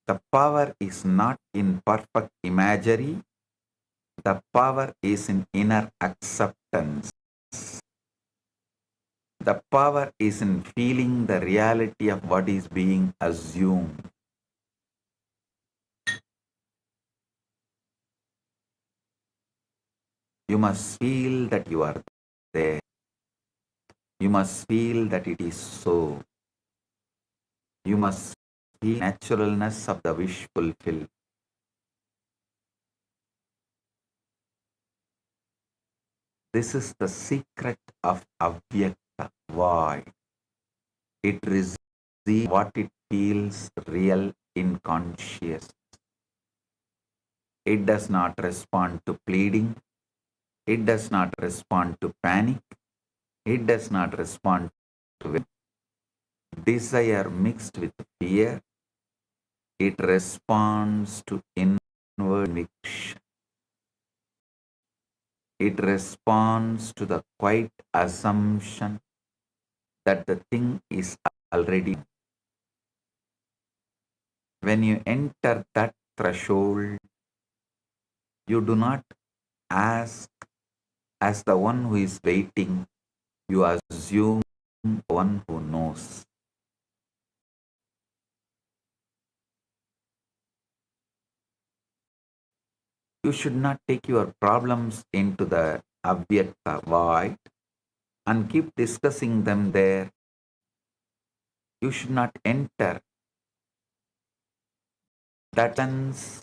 The power is not in perfect imagery. The power is in inner acceptance. The power is in feeling the reality of what is being assumed. You must feel that you are there. You must feel that it is so. You must feel naturalness of the wish fulfilled. This is the secret of Avyakta void. It receives what it feels real in consciousness. It does not respond to pleading. It does not respond to panic. It does not respond to desire mixed with fear. It responds to inward conviction. It responds to the quiet assumption that the thing is already. When you enter that threshold, you do not ask as the one who is waiting, you assume the one who knows. You should not take your problems into the avyakta void and keep discussing them there. You should not enter that sense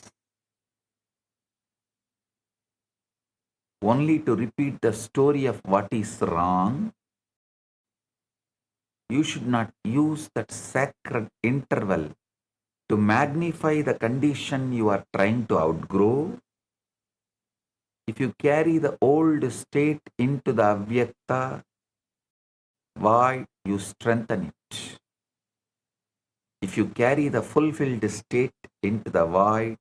only to repeat the story of what is wrong. You should not use that sacred interval to magnify the condition you are trying to outgrow. If you carry the old state into the avyakta void, you strengthen it. If you carry the fulfilled state into the void,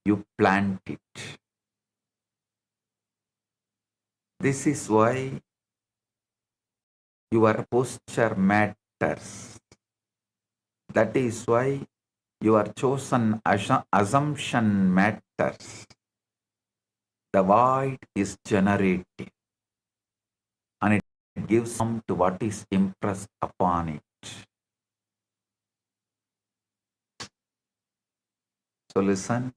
you plant it. This is why your posture matters. That is why your chosen assumption matters. The void is generative and it gives form to what is impressed upon it. So listen.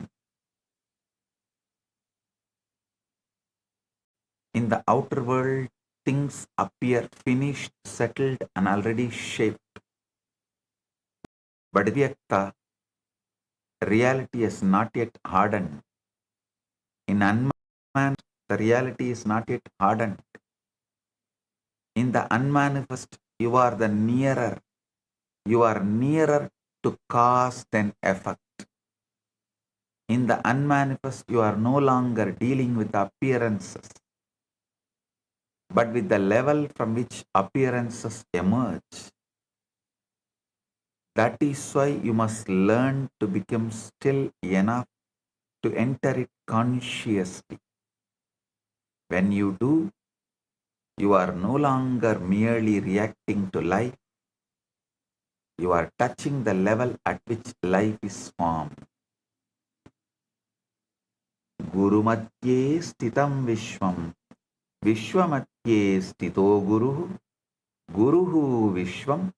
In the outer world, things appear finished, settled, and already shaped. But Vyakta, reality is not yet hardened. In unmanifest, the reality is not yet hardened. In the unmanifest, you are nearer to cause than effect. In the unmanifest, you are no longer dealing with appearances, but with the level from which appearances emerge. That is why you must learn to become still enough to enter it consciously. When you do, you are no longer merely reacting to life. You are touching the level at which life is formed. Guru Madhye Stitam Vishwam Vishwamadhye Stito Guruhu Guruhu Vishwam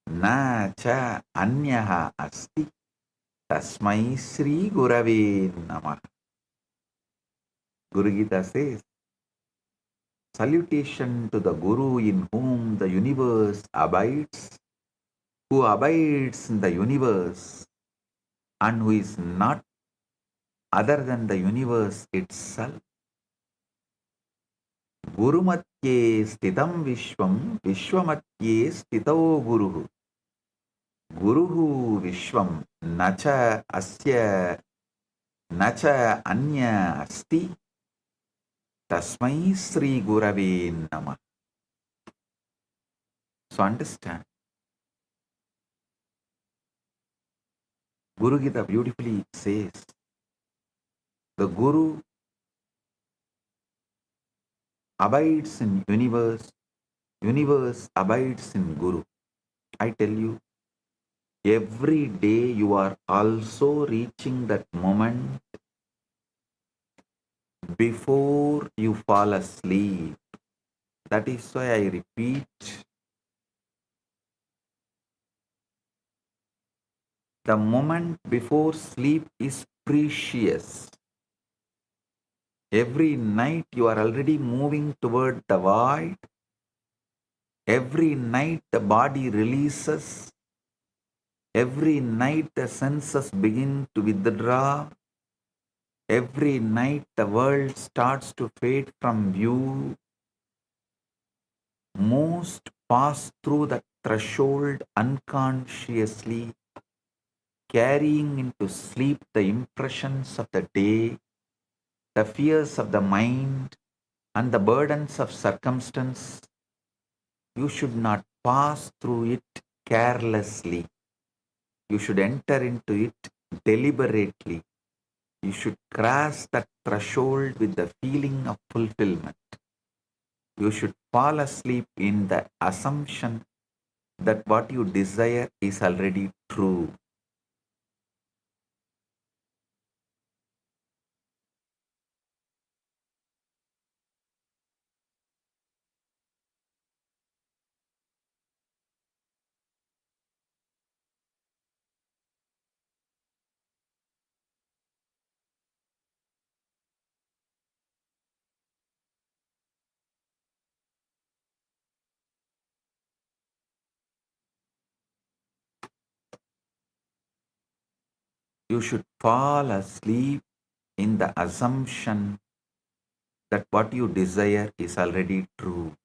Na Cha Anyaha Asti Tasmai Sri Gurave Namah. Guru Gita says, salutation to the Guru in whom the universe abides, who abides in the universe, and who is not other than the universe itself. Guru Matye Stitam Vishwam Vishwamatye Stito Guruhu Guruhu Vishwam Nacha Asya Nacha Anya Asti Tasmai Sri Gurave Namah. So understand, Guru Gita beautifully says, the Guru abides in universe, universe abides in Guru. I tell you, every day you are also reaching that moment before you fall asleep. That is why I repeat, the moment before sleep is precious. Every night you are already moving toward the void. Every night the body releases. Every night the senses begin to withdraw. Every night the world starts to fade from view. Most pass through the threshold unconsciously, carrying into sleep the impressions of the day, the fears of the mind, and the burdens of circumstance. You should not pass through it carelessly. You should enter into it deliberately. You should cross that threshold with the feeling of fulfillment. You should fall asleep in the assumption that what you desire is already true. you should fall asleep in the assumption that what you desire is already true.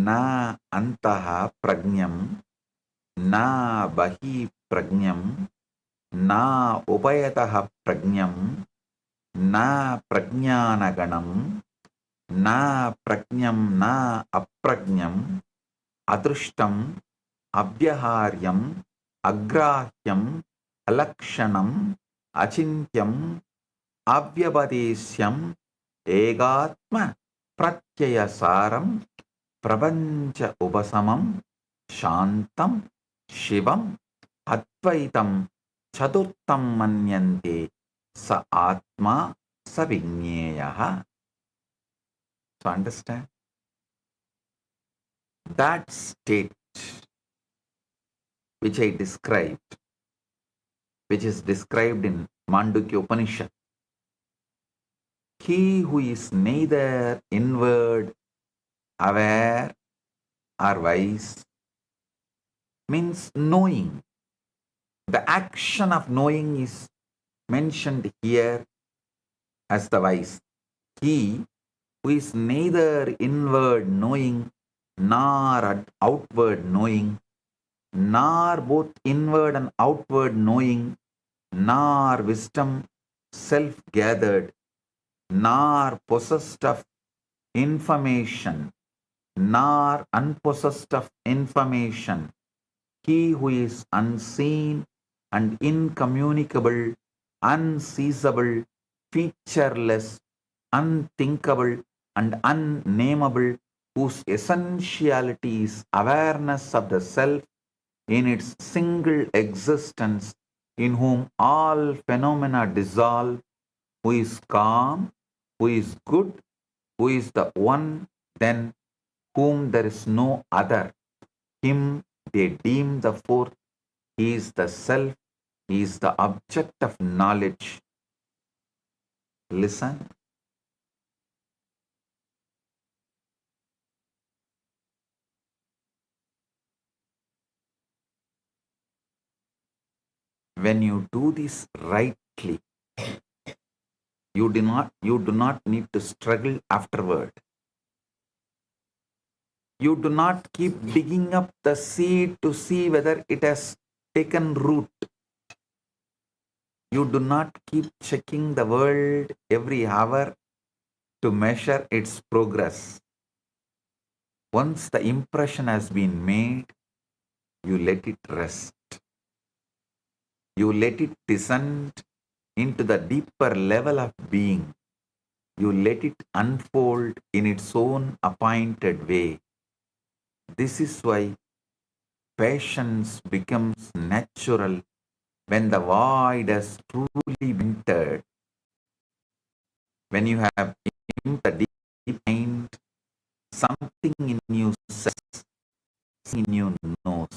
Na antaha prajnam, na bahi prajnam, na upayataha prajnam, na prajnanaganam, na prajnam, na aprajnam, adrushtam, abhyaharyam, agrahyam, alakshanam, achintyam, avyabadeshyam, egatma, pratyayasaram, prapancha upasamam, shantam, shivam, advaitam, chaturtam manyante, sa atma, sa vigneyaha. So understand? That state which I described, which is described in Mandukya Upanishad, he who is neither inward, aware, or wise, means knowing. The action of knowing is mentioned here as the wise. He who is neither inward knowing nor outward knowing, nor both inward and outward knowing, nor wisdom self-gathered, nor possessed of information, nor unpossessed of information, he who is unseen and incommunicable, unseizable, featureless, unthinkable, and unnameable, whose essentiality is awareness of the self in its single existence, in whom all phenomena dissolve, who is calm, who is good, who is the one, then whom there is no other. Him they deem the fourth. He is the self. He is the object of knowledge. Listen. When you do this rightly, you do not need to struggle afterward. You do not keep digging up the seed to see whether it has taken root. You do not keep checking the world every hour to measure its progress. Once the impression has been made, you let it rest. You let it descend into the deeper level of being. You let it unfold in its own appointed way. This is why patience becomes natural when the void has truly been entered. When you have in the deep mind, something in you says, something in you knows.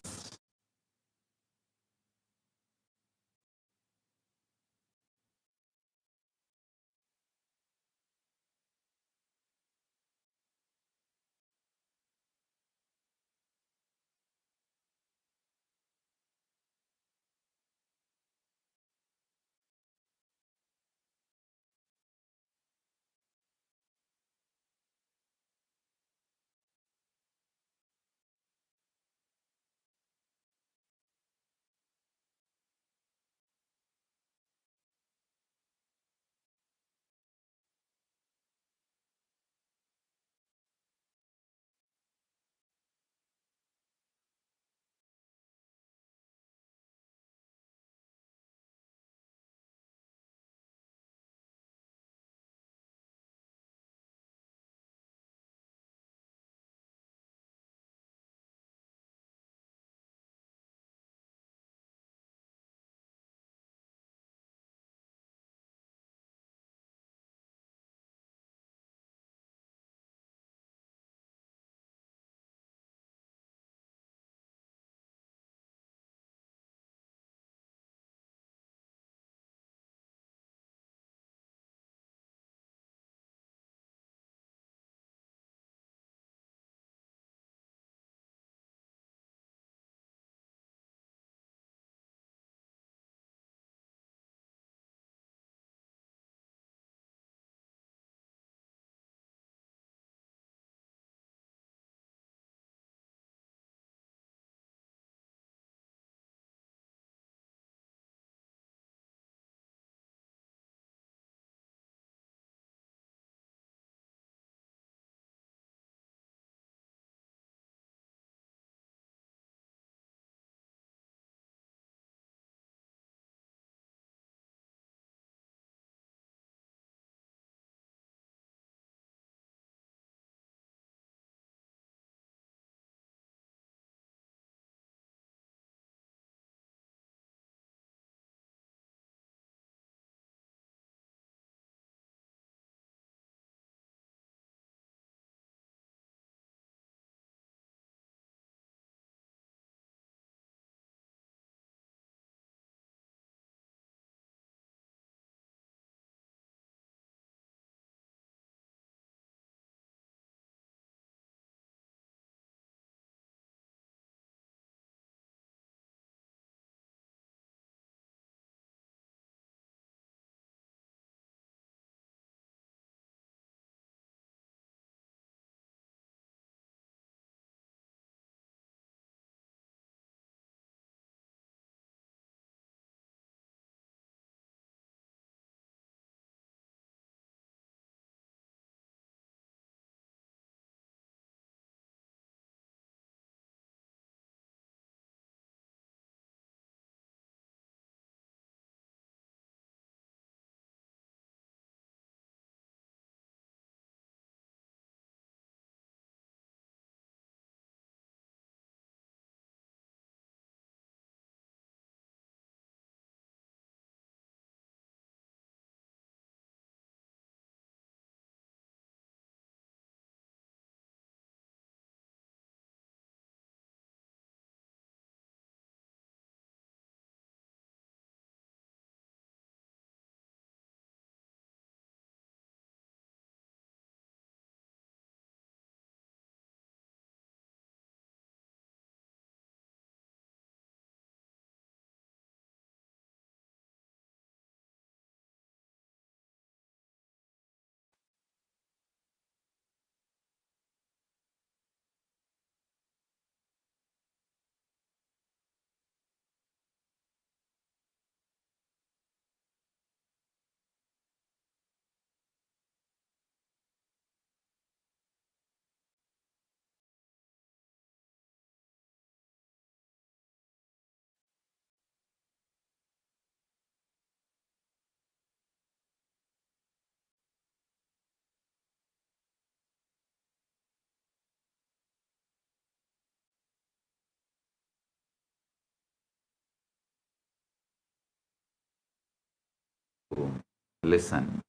Listen.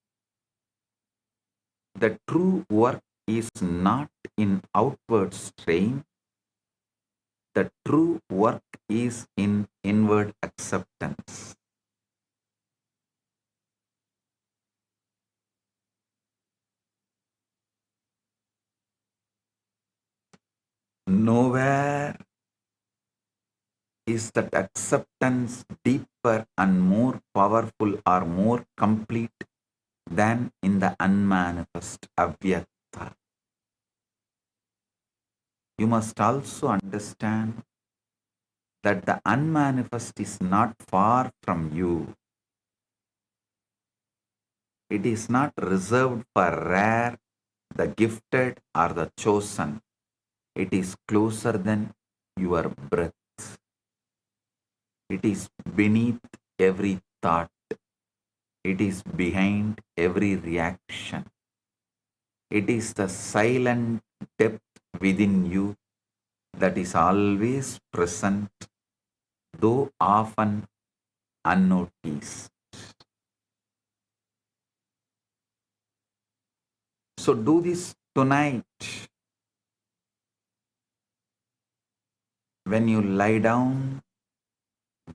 The true work is not in outward strain. The true work is in inward acceptance. Nowhere is that acceptance deeper and more powerful or more complete than in the unmanifest Avyakta. You must also understand that the unmanifest is not far from you. It is not reserved for rare, the gifted, or the chosen. It is closer than your breath. It is beneath every thought. It is behind every reaction. It is the silent depth within you that is always present, though often unnoticed. So do this tonight. When you lie down,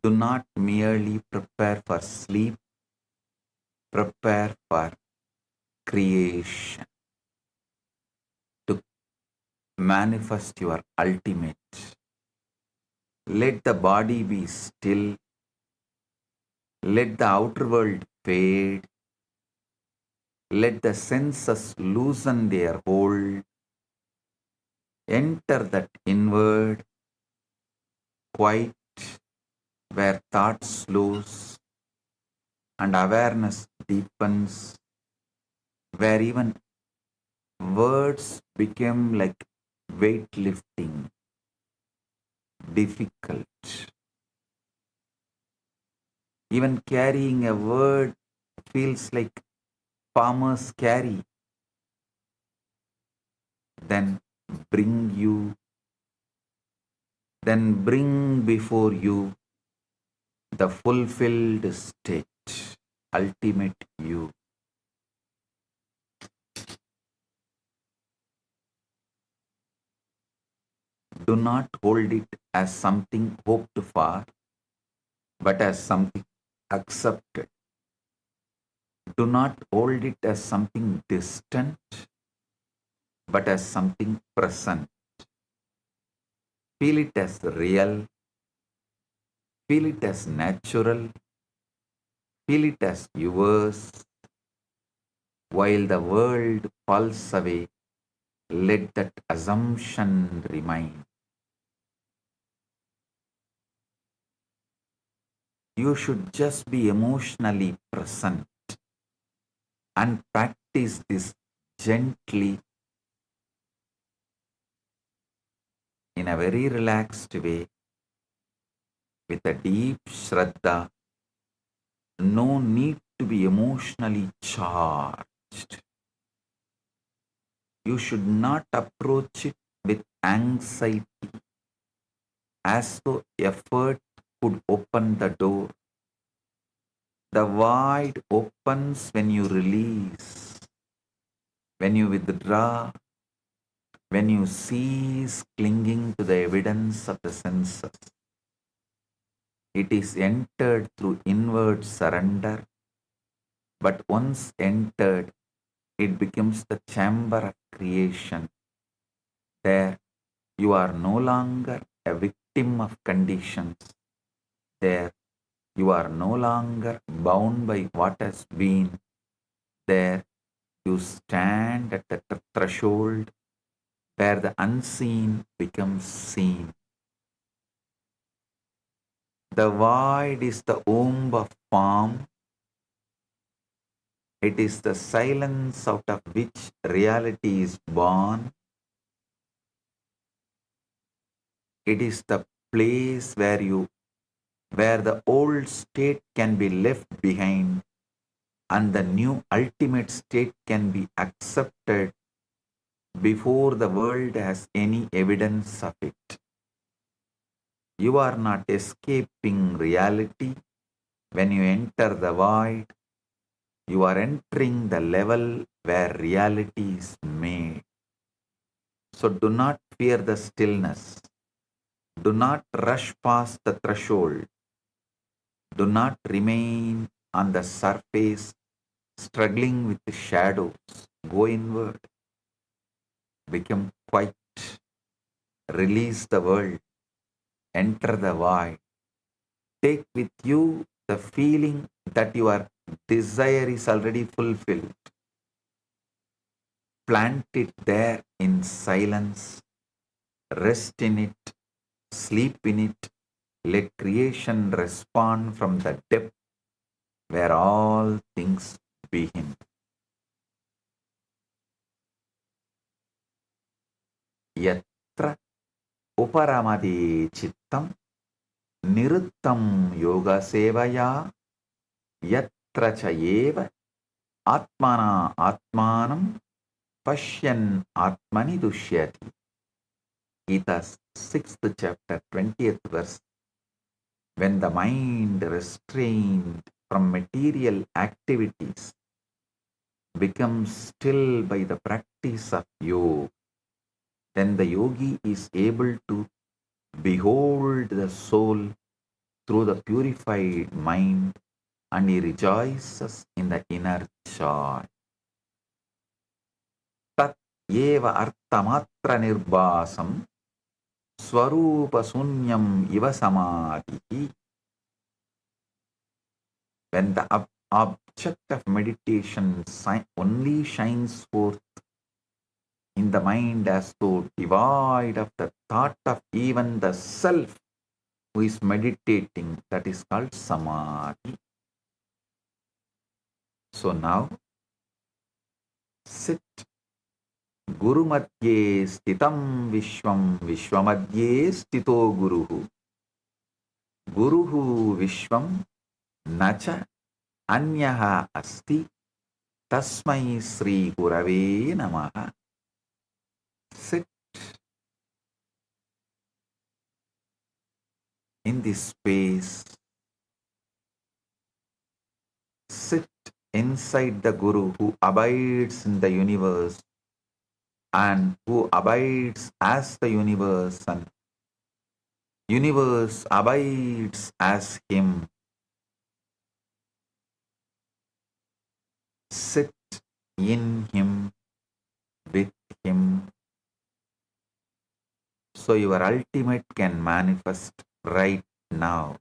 do not merely prepare for sleep, prepare for creation, to manifest your ultimate. Let the body be still, let the outer world fade, let the senses loosen their hold, enter that inward, quiet, where thought slows and awareness deepens, where even words become like weightlifting, difficult. Even carrying a word feels like farmers carry. Then bring before you the fulfilled state, ultimate you. Do not hold it as something hoped for, but as something accepted. Do not hold it as something distant, but as something present. Feel it as real, feel it as natural, feel it as yours. While the world falls away, let that assumption remain. You should just be emotionally present and practice this gently in a very relaxed way with a deep shraddha. No need to be emotionally charged. You should not approach it with anxiety as though effort could open the door. The void opens when you release, when you withdraw, when you cease clinging to the evidence of the senses. It is entered through inward surrender, but once entered, it becomes the chamber of creation. There, you are no longer a victim of conditions. There, you are no longer bound by what has been. There, you stand at the threshold where the unseen becomes seen. The void is the womb of form. It is the silence out of which reality is born. It is the place where the old state can be left behind and the new ultimate state can be accepted before the world has any evidence of it. You are not escaping reality when you enter the void. You are entering the level where reality is made. So do not fear the stillness. Do not rush past the threshold. Do not remain on the surface struggling with the shadows. Go inward. Become quiet. Release the world. Enter the void. Take with you the feeling that your desire is already fulfilled. Plant it there in silence. Rest in it. Sleep in it. Let creation respond from the depth where all things begin. Yatra uparamade chittam niruttam yoga sevaya yatra chayeva atmana atmanam pashyan atmani dushyati. Gita's 6th chapter, 20th verse. When the mind restrained from material activities becomes still by the practice of yoga, then the yogi is able to behold the soul through the purified mind and he rejoices in the inner joy. Tat eva artamatra nirbasam swarupa sunyam iva samadhi. When the object of meditation only shines forth in the mind as though devoid of the thought of even the self who is meditating, that is called samadhi. So now sit. Guru madhye stitam vishwam vishwamadhye stito guruhu. Guruhu vishwam nacha anyaha asti tasmai sri gurave namaha. Sit in this space. Sit inside the Guru who abides in the universe and who abides as the universe, and universe abides as him. Sit in him, with him, so your ultimate can manifest right now.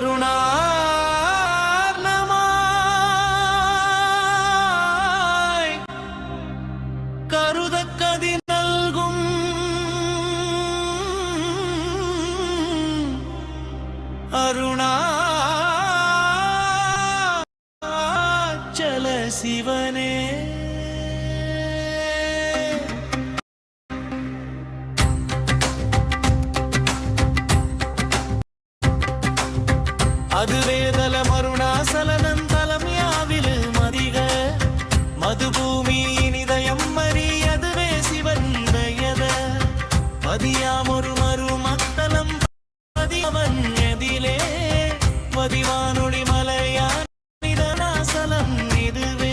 കരുണാർണമായി കരുതക്കതി നൽകും അരുണാചല ശിവനേ அதுவேதலமருணாசலனந்தலம் யாவிலும் அதிக மதுபூமியினிதயம் மறியதுவே சிவந்தயத பதியாமொரு மருமத்தலம் பதியவன் எதிலே பதிவானொளி மலையான் நிதனாசலம் இதுவே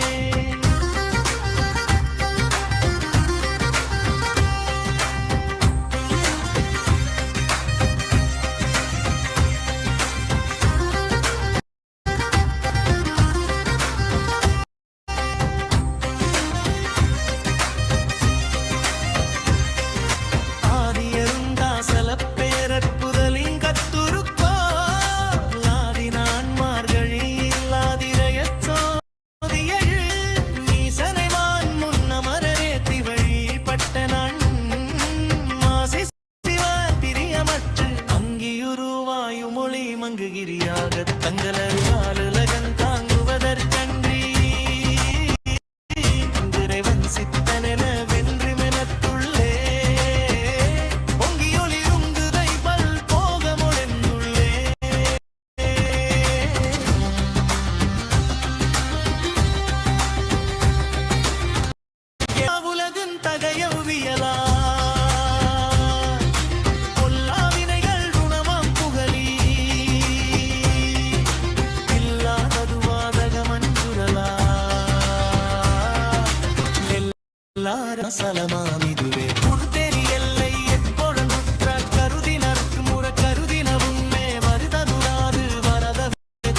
சலமாமிதுவே புர்தெரி எல்லை எப்பொழுதுற்ற கருதினர்க்கு முற கருதினவுமே வருததுராது வரத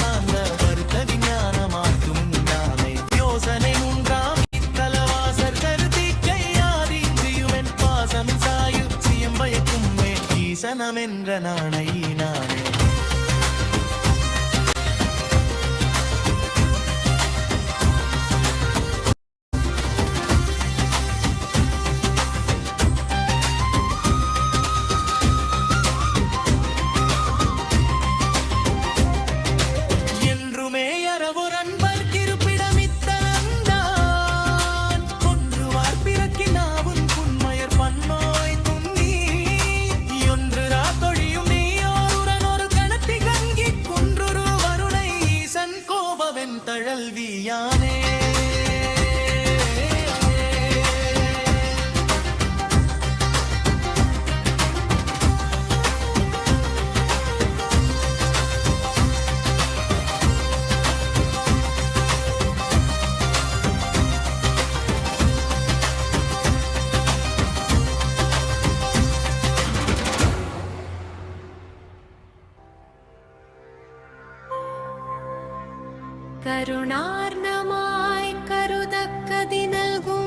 தாங்க வருத்த விஞ்ஞானமாக்கும் ஞானை யோசனை மூன்றாம் இத்தலவாசர் கருதி கையாதிந்தியுமென் பாசம் சாயு சியம் பயக்கும் மே ஈசனமென்ற நாணை நானே தழல்வியானே കരുണാർണമായി കരുതക്കതി നൽകും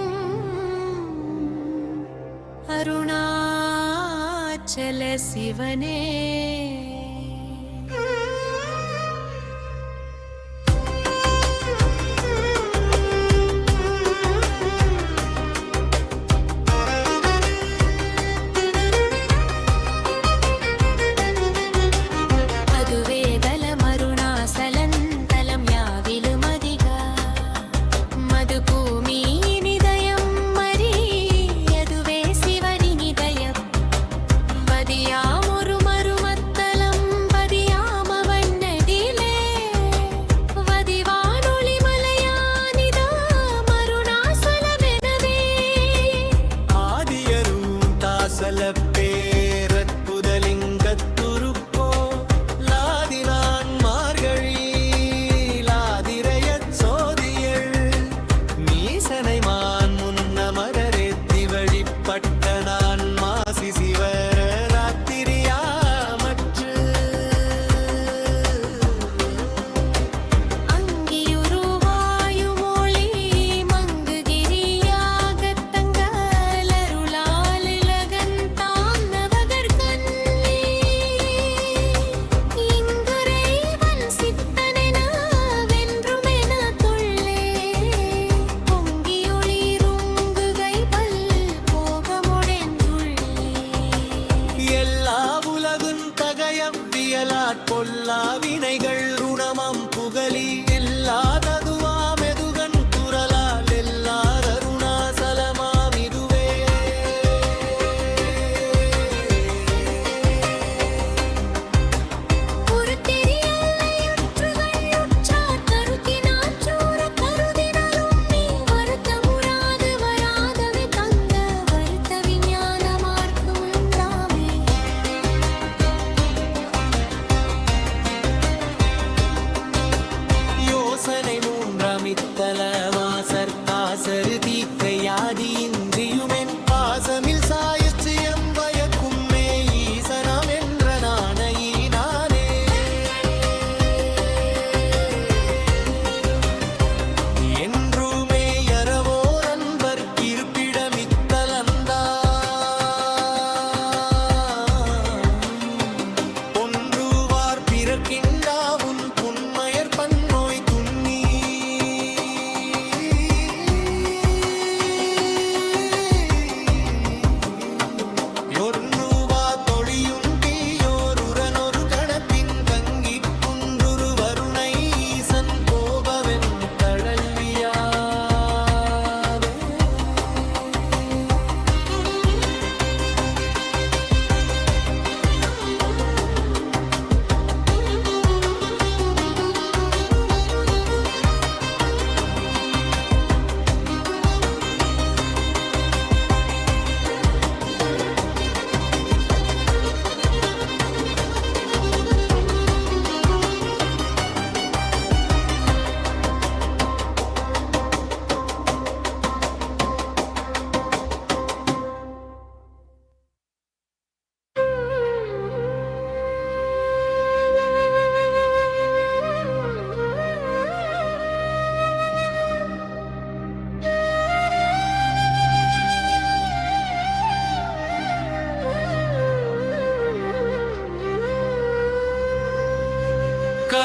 അരുണാചല ശിവനേ மதியாமொரு மருமத்தலம்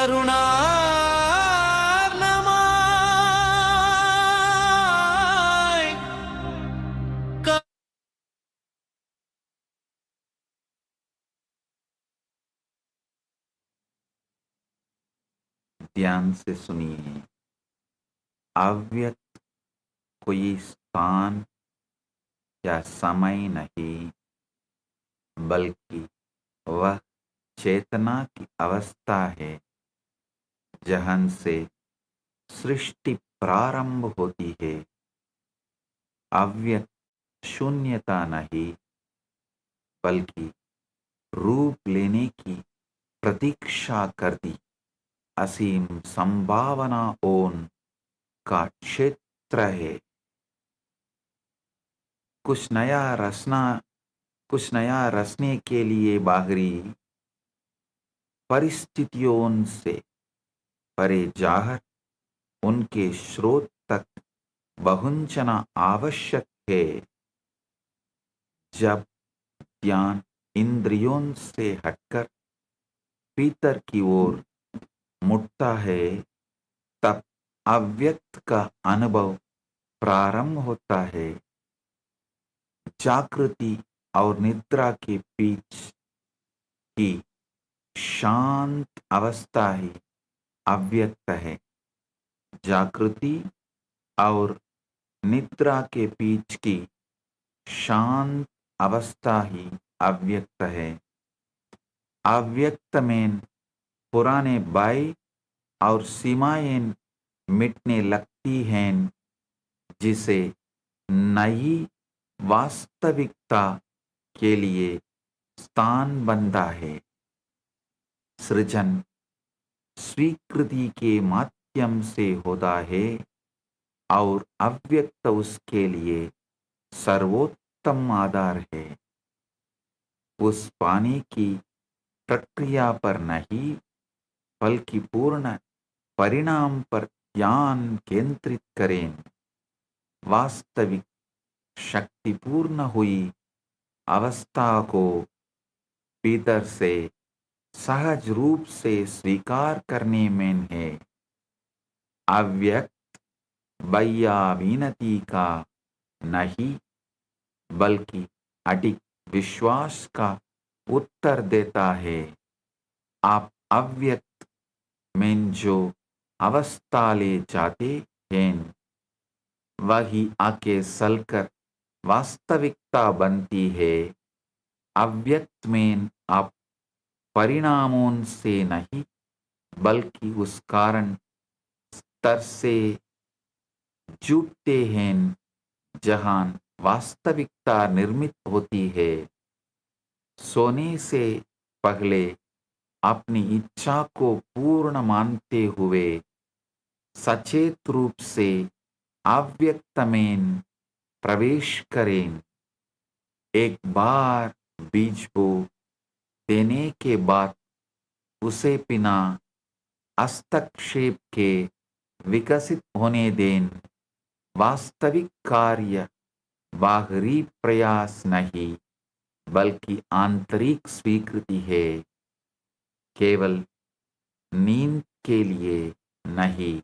करुणार्णमाय ध्यान से सुनिए, अव्यक्त कोई स्थान या समय नहीं, बल्कि वह चेतना की अवस्था है जहां से सृष्टि प्रारंभ होती है। अव्यक्त शून्यता नहीं, बल्कि रूप लेने की प्रतीक्षा करती असीम संभावना ओन का क्षेत्र है। कुछ नया रचने के लिए बाहरी परिस्थितियों से परे जाकर उनके स्रोत तक पहुंचना आवश्यक है। जब ध्यान इंद्रियों से हटकर भीतर की ओर मुड़ता है, तब अव्यक्त का अनुभव प्रारंभ होता है। जागृति और निद्रा के बीच की शांत अवस्था ही अव्यक्त है। जागृति और निद्रा के बीच की शांत अवस्था ही अव्यक्त है। अव्यक्त में पुराने भय और सीमाएं मिटने लगती हैं, जिसे नई वास्तविकता के लिए स्थान बनता है। सृजन स्वीकृति के माध्यम से होता है और अव्यक्त उसके लिए सर्वोत्तम आधार है। उस पाने की प्रक्रिया पर नहीं, बल्कि पूर्ण परिणाम पर ध्यान केंद्रित करें। वास्तविक शक्तिपूर्ण हुई अवस्था को भीतर से सहज रूप से स्वीकार करने में है। अव्यक्त भय्यावीनति का नहीं, बल्कि अडिग विश्वास का उत्तर देता है। आप अव्यक्त में जो अवस्था ले जाते हैं, वही आके सलकर वास्तविकता बनती है। अव्यक्त में आप परिणामों से नहीं, बल्कि उस कारण स्तर से जुटते हैं जहां वास्तविकता निर्मित होती है। सोने से पहले अपनी इच्छा को पूर्ण मानते हुए सचेत रूप से अव्यक्त में प्रवेश करें। एक बार बीज बो देने के बाद उसे बिना हस्तक्षेप के विकसित होने दें। वास्तविक कार्य बाहरी प्रयास नहीं, बल्कि आंतरिक स्वीकृति है। केवल नींद के लिए नहीं,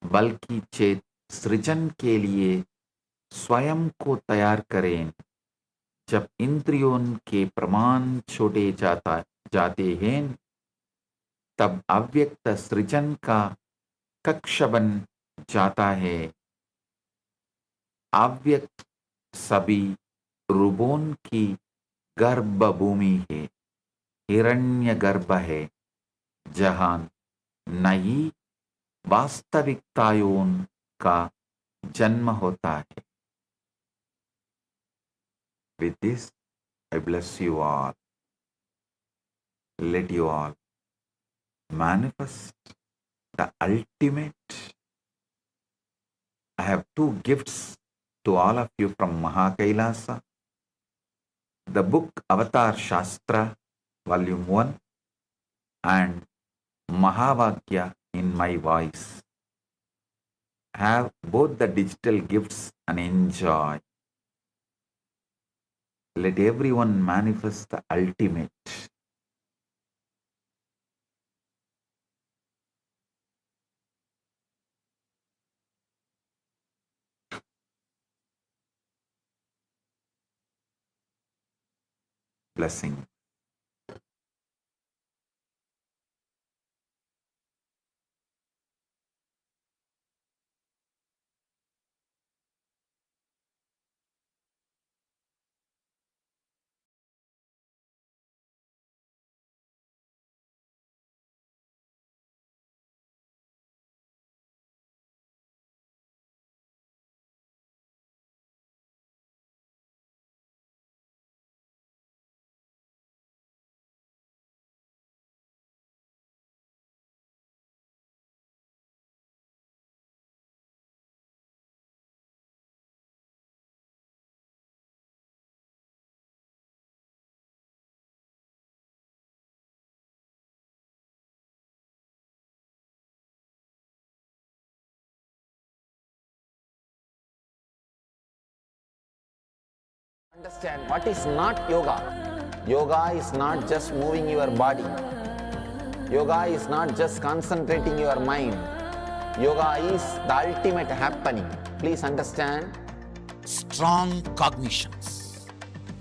बल्कि चेत सृजन के लिए स्वयं को तैयार करें। जब इंद्रियों के प्रमाण छोड़े जाते हैं, तब अव्यक्त सृजन का कक्ष बन जाता है। अव्यक्त सभी रूपों की गर्भ भूमि है, हिरण्य गर्भ है, जहां नई वास्तविकताओं का जन्म होता है। With this, I bless you all. Let you all manifest the ultimate. I have two gifts to all of you from Kailasa. The book Avatar Shastra, Volume 1, and Mahavakya in my voice. Have both the digital gifts and enjoy. Let everyone manifest the ultimate. Blessing. Understand what is not yoga. Yoga is not just moving your body. Yoga is not just concentrating your mind. Yoga is the ultimate happening. Please understand. Strong cognitions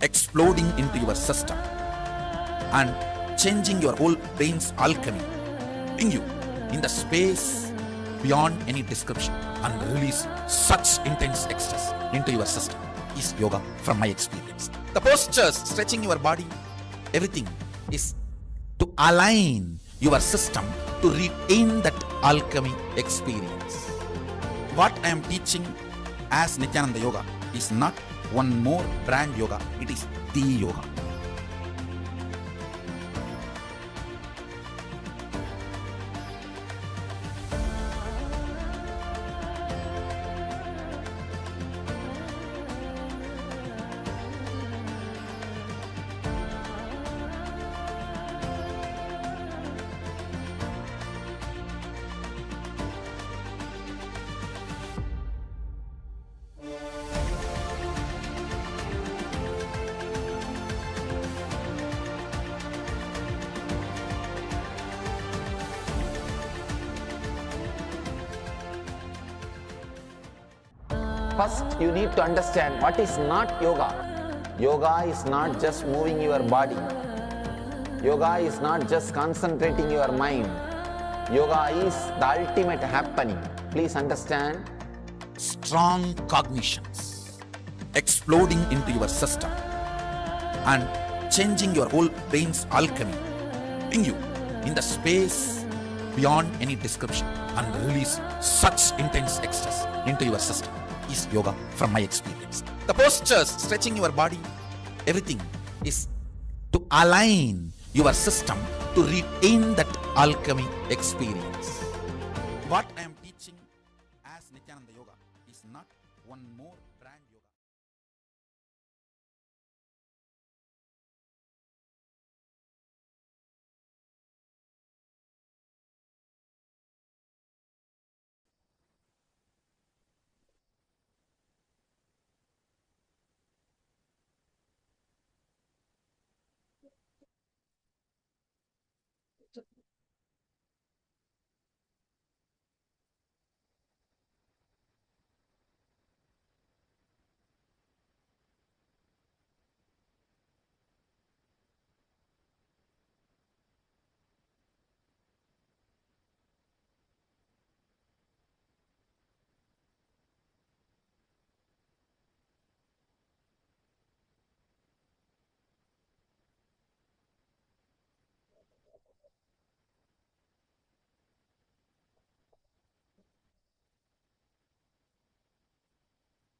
exploding into your system and changing your whole brain's alchemy, putting you in the space beyond any description and release such intense ecstasy into your system is yoga from my experience. The postures, stretching your body, everything is to align your system to retain that alchemy experience. What I am teaching as Nithyananda Yoga is not one more brand yoga, it is the yoga. First, you need to understand what is not yoga. Yoga is not just moving your body. Yoga is not just concentrating your mind. Yoga is the ultimate happening. Please understand. Strong cognitions exploding into your system and changing your whole brain's alchemy, putting you in the space beyond any description and release such intense ecstasy into your system is yoga from my experience. The postures, stretching your body, everything is to align your system to retain that alchemy experience. What I am teaching as Nithyananda Yoga is not one more brand yoga.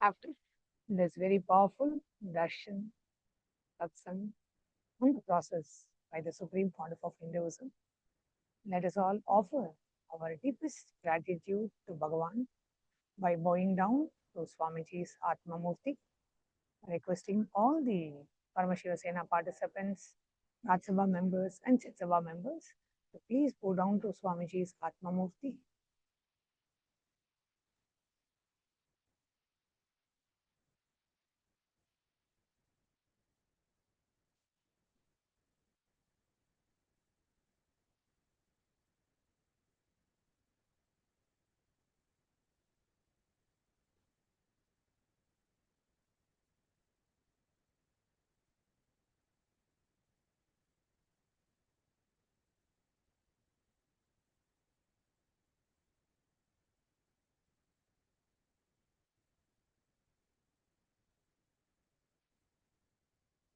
After this very powerful darshan, satsang, and the process by the Supreme Pontiff of Hinduism, let us all offer our deepest gratitude to Bhagavan by bowing down to Swamiji's Atma Murti, requesting all the Paramashiva Sena participants, Raj Sabha members, and Chit Sabha members to please bow down to Swamiji's Atma Murti.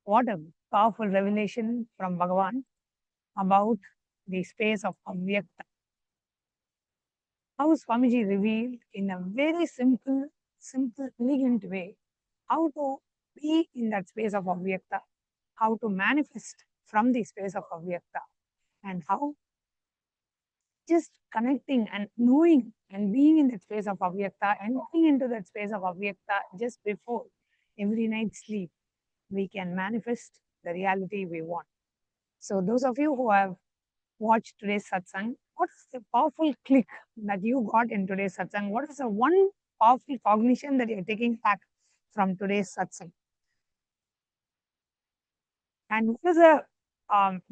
What a powerful revelation from Bhagavan about the space of Avyakta. How Swamiji revealed in a very simple, elegant way how to be in that space of Avyakta, how to manifest from the space of Avyakta, and how just connecting and knowing and being in that space of Avyakta and looking into that space of Avyakta just before every night's sleep, we can manifest the reality we want. So, those of you who have watched today's satsang, what is the powerful click that you got in today's satsang? What is the one powerful cognition that you're taking back from today's satsang? And what is the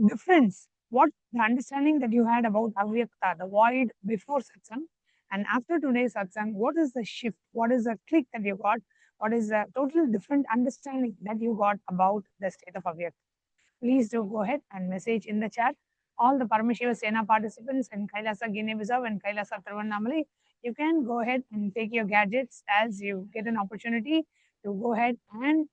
difference? What the understanding that you had about Avyakta, the void before satsang, and after today's satsang, what is the shift? What is the click that you got? What is the total different understanding that you got about the state of Avyakta? Please do go ahead and message in the chat. All the Paramashiva Sena participants in Kailasa Guinea-Bissau and Kailasa Tiruvannamalai, you can go ahead and take your gadgets as you get an opportunity to go ahead and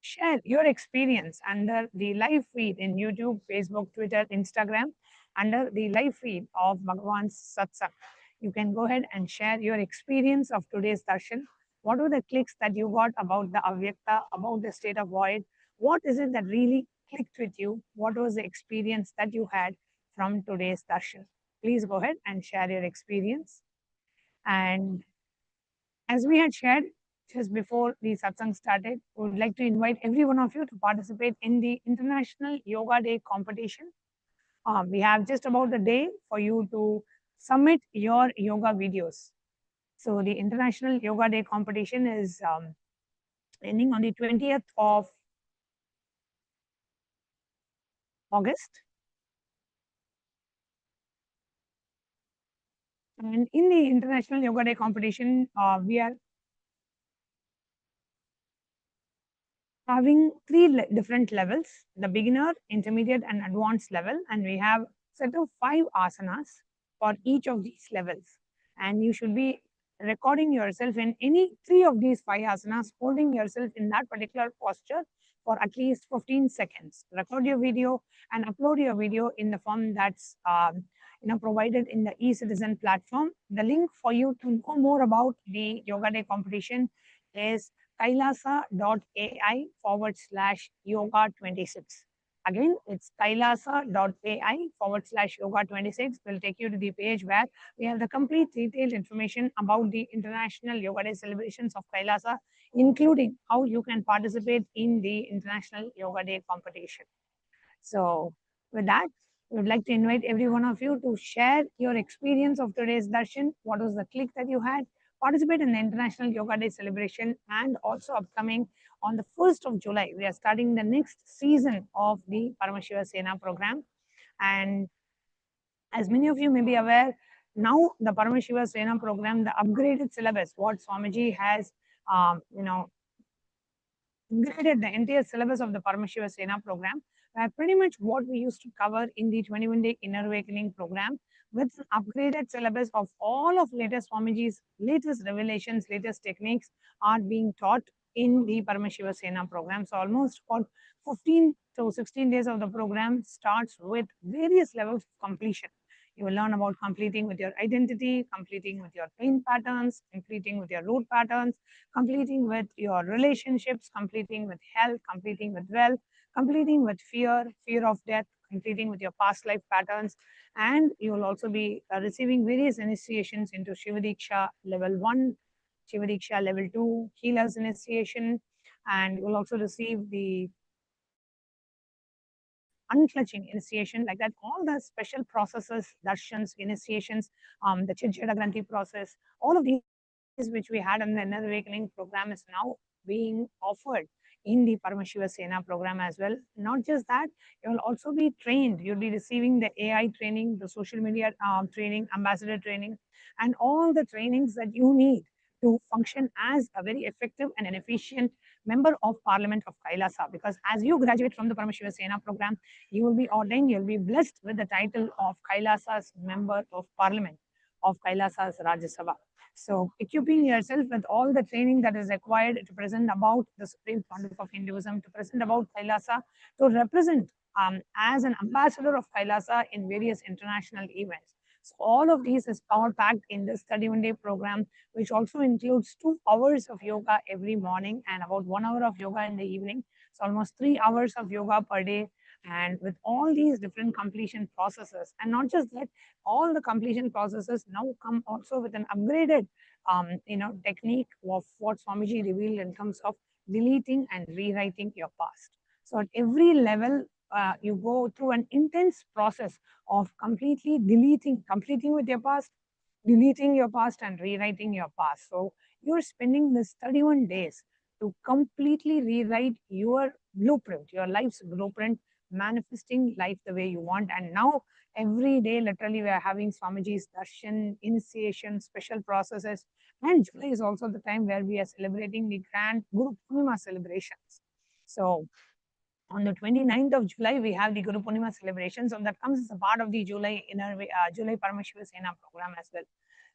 share your experience under the live feed in YouTube, Facebook, Twitter, Instagram, under the live feed of Bhagavan's Satsang. You can go ahead and share your experience of today's darshan. What were the clicks that you got about the Avyakta, about the state of void? What is it that really clicked with you? What was the experience that you had from today's darshan? Please go ahead and share your experience. And as we had shared just before the satsang started, we would like to invite every one of you to participate in the International Yoga Day competition. We have just about a day for you to submit your yoga videos. So the International Yoga Day competition is ending on the 20th of August. And in the International Yoga Day competition, we are having three different levels: the beginner, intermediate, and advanced level. And we have set of 5 asanas for each of these levels. And you should be recording yourself in any 3 of these 5 asanas, holding yourself in that particular posture for at least 15 seconds. Record your video and upload your video in the form that's provided in the e-citizen platform. The link for you to know more about the Yoga Day competition is kailasa.ai/yoga26. Again, it's kailasa.ai/yoga26 will take you to the page where we have the complete detailed information about the International Yoga Day celebrations of Kailasa, including how you can participate in the International Yoga Day competition. So with that, we would like to invite every one of you to share your experience of today's darshan. What was the click that you had? Participate in the International Yoga Day celebration, and also upcoming on the 1st of July, we are starting the next season of the Paramashiva Sena program. And as many of you may be aware, now the Paramashiva Sena program, the upgraded syllabus, what Swamiji has, upgraded the entire syllabus of the Paramashiva Sena program, where pretty much what we used to cover in the 21-day Inner Awakening program, with an upgraded syllabus of all of latest Swamiji's latest revelations, latest techniques are being taught in the Paramashiva Sena program. So almost about 15 to 16 days of the program starts with various levels of completion. You will learn about completing with your identity, completing with your pain patterns, completing with your root patterns, completing with your relationships, completing with health, completing with wealth, completing with fear, fear of death, completing with your past life patterns. And you will also be receiving various initiations into Shivadiksha level 1, Shivadiksha level 2, Healer's initiation, and you will also receive the unclutching initiation, like that. All the special processes, darshans, initiations, the Chijjada Granthi process, all of these which we had in the Inner Awakening program is now being offered in the Paramashiva Sena program as well. Not just that, you will also be trained. You'll be receiving the AI training, the social media training, ambassador training, and all the trainings that you need to function as a very effective and an efficient member of Parliament of Kailasa. Because as you graduate from the Paramashiva Sena program, you will be ordained, you'll be blessed with the title of Kailasa's Member of Parliament of Kailasa's Rajya Sabha. So equipping yourself with all the training that is required to present about the Supreme Pontiff of Hinduism, to present about Kailasa, to represent as an ambassador of Kailasa in various international events. So all of these is power packed in this 31-day program, which also includes 2 hours of yoga every morning and about 1 hour of yoga in the evening. So almost 3 hours of yoga per day, and with all these different completion processes. And not just that, all the completion processes now come also with an upgraded technique of what Swamiji revealed in terms of deleting and rewriting your past. So at every level, you go through an intense process of completing with your past, deleting your past and rewriting your past. So you're spending this 31 days to completely rewrite your blueprint, your life's blueprint, manifesting life the way you want. And now every day, literally, we are having Swamiji's darshan, initiation, special processes. And July is also the time where we are celebrating the grand Guru Purnima celebrations. So on the 29th of July, we have the Guru Purnima celebrations, and that comes as a part of the July Paramashiva Sena program as well.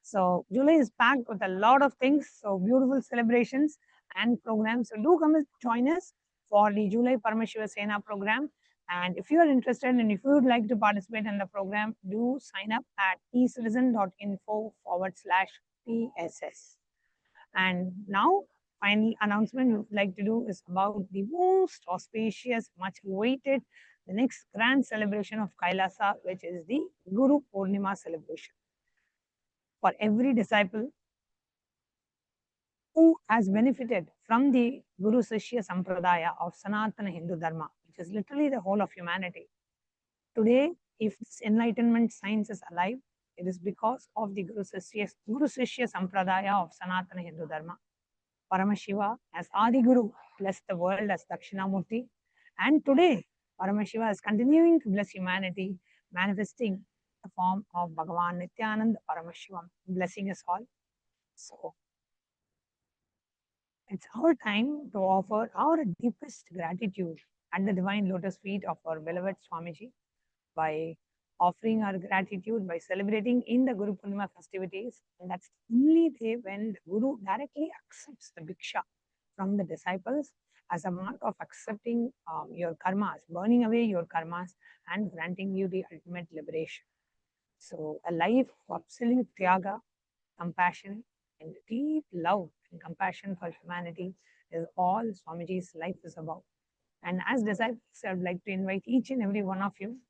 So July is packed with a lot of things, so beautiful celebrations and programs. So do come and join us for the July Paramashiva Sena program. And if you are interested and if you would like to participate in the program, do sign up at ecitizen.info/PSS. And now, final announcement we would like to do is about the most auspicious, much awaited, the next grand celebration of Kailasa, which is the Guru Purnima celebration. For every disciple who has benefited from the Guru Sishya Sampradaya of Sanatana Hindu Dharma, which is literally the whole of humanity. Today, if this enlightenment science is alive, it is because of the Guru Sishya Sampradaya of Sanatana Hindu Dharma. Paramashiva as Adi Guru blessed the world as Dakshinamurti. And today, Paramashiva is continuing to bless humanity, manifesting the form of Bhagavan Nithyananda Paramashivam, blessing us all. So, it's our time to offer our deepest gratitude at the divine lotus feet of our beloved Swamiji by offering our gratitude by celebrating in the Guru Purnima festivities. And that's the only day when the Guru directly accepts the Bhiksha from the disciples as a mark of accepting your karmas, burning away your karmas and granting you the ultimate liberation. So a life of absolute tyaga, compassion, and deep love and compassion for humanity is all Swamiji's life is about. And as disciples, I would like to invite each and every one of you.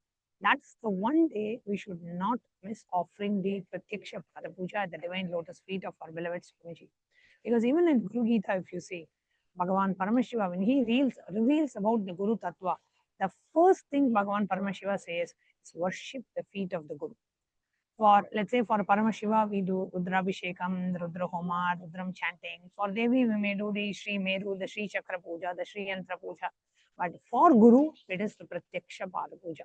That's the one day we should not miss offering the Pratyaksha Pada Puja at the divine lotus feet of our beloved Swamiji. Because even in Guru Gita, if you see, Bhagavan Paramashiva, when he reveals about the Guru Tattva, the first thing Bhagavan Paramashiva says is worship the feet of the Guru. For, let's say, for Paramashiva, we do Rudrabhishekam, Rudra Homa, Rudram chanting. For Devi, we may do the Sri Meru, the Sri Chakra Puja, the Sri Yantra Puja. But for Guru, it is the Pratyaksha Pada Puja.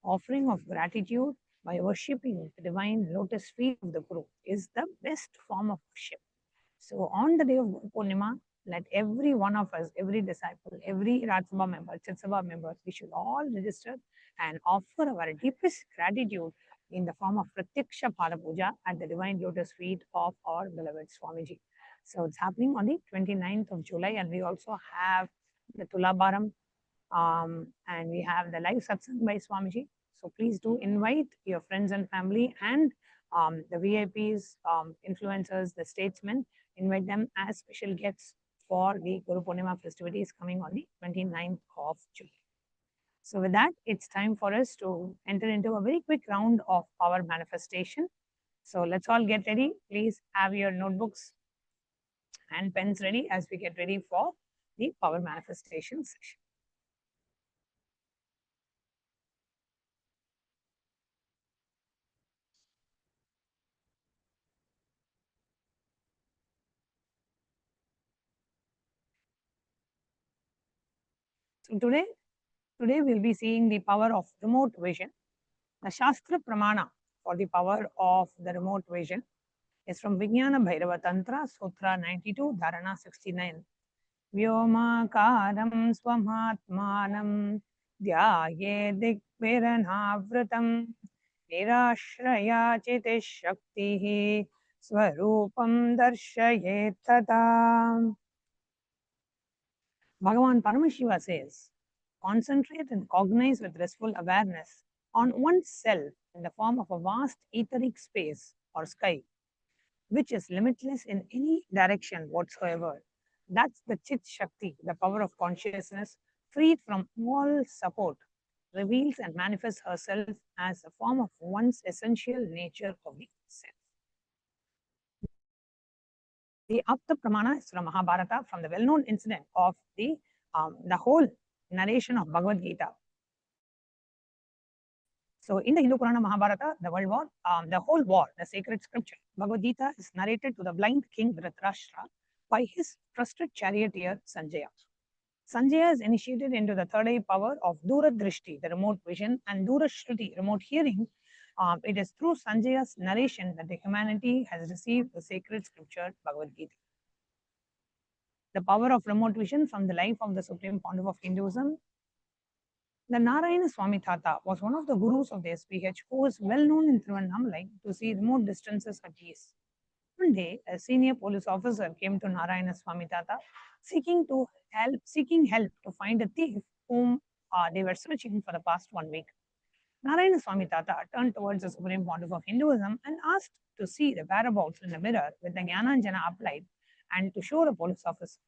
Offering of gratitude by worshipping the divine lotus feet of the Guru is the best form of worship. So on the day of Guru Purnima, let every one of us, every disciple, every Rajsabha member, Chitsabha member, we should all register and offer our deepest gratitude in the form of Pratyaksha Pada Puja at the divine lotus feet of our beloved Swamiji. So it's happening on the 29th of July, and we also have the Tulabharam, and we have the live satsang by Swamiji. So please do invite your friends and family and the VIPs, influencers, the statesmen, invite them as special guests for the Guru Purnima festivities coming on the 29th of July. So with that, it's time for us to enter into a very quick round of power manifestation. So let's all get ready. Please have your notebooks and pens ready as we get ready for the power manifestation session. So today we'll be seeing the power of remote vision. The Shastra Pramana for the power of the remote vision is from Vijnana Bhairava Tantra, Sutra 92, Dharana 69. Vyomakaram swamatmanam dhyaye dikviranavratam nirashraya chitish shaktihi Swarupam darshayet tada. Bhagavan Paramashiva says, concentrate and cognize with restful awareness on oneself in the form of a vast etheric space or sky, which is limitless in any direction whatsoever. That's the Chit Shakti, the power of consciousness, freed from all support, reveals and manifests herself as a form of one's essential nature of the self. The Apta Pramana is from Mahabharata, from the well-known incident of the whole narration of Bhagavad Gita. So, in the Hindu Purana Mahabharata, the world war, the whole war, the sacred scripture, Bhagavad Gita is narrated to the blind king Dhritarashtra by his trusted charioteer Sanjaya. Sanjaya is initiated into the third eye power of Duradrishti, the remote vision, and Durashruti, remote hearing. It is through Sanjaya's narration that the humanity has received the sacred scripture Bhagavad Gita. The power of remote vision from the life of the Supreme Pontiff of Hinduism. The Narayana Swami Tata was one of the gurus of the SPH who was well known in Thiruvannamalai to see remote distances at ease. One day, a senior police officer came to Narayana Swami Tata seeking help to find a thief whom they were searching for the past 1 week. Narayana Swami Tata turned towards the Supreme Pontiff of Hinduism and asked to see the whereabouts in the mirror with the Jnananjana applied and to show the police officer.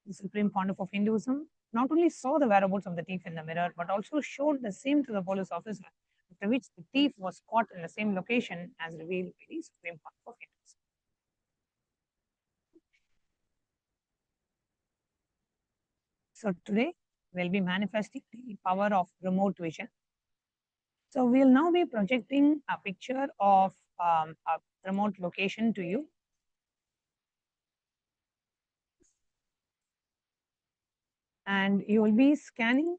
The Supreme Pontiff of Hinduism not only saw the whereabouts of the thief in the mirror, but also showed the same to the police officer, after which the thief was caught in the same location as revealed by the Supreme Pontiff of Hinduism. So today, we'll be manifesting the power of remote vision. So we'll now be projecting a picture of a remote location to you. And you will be scanning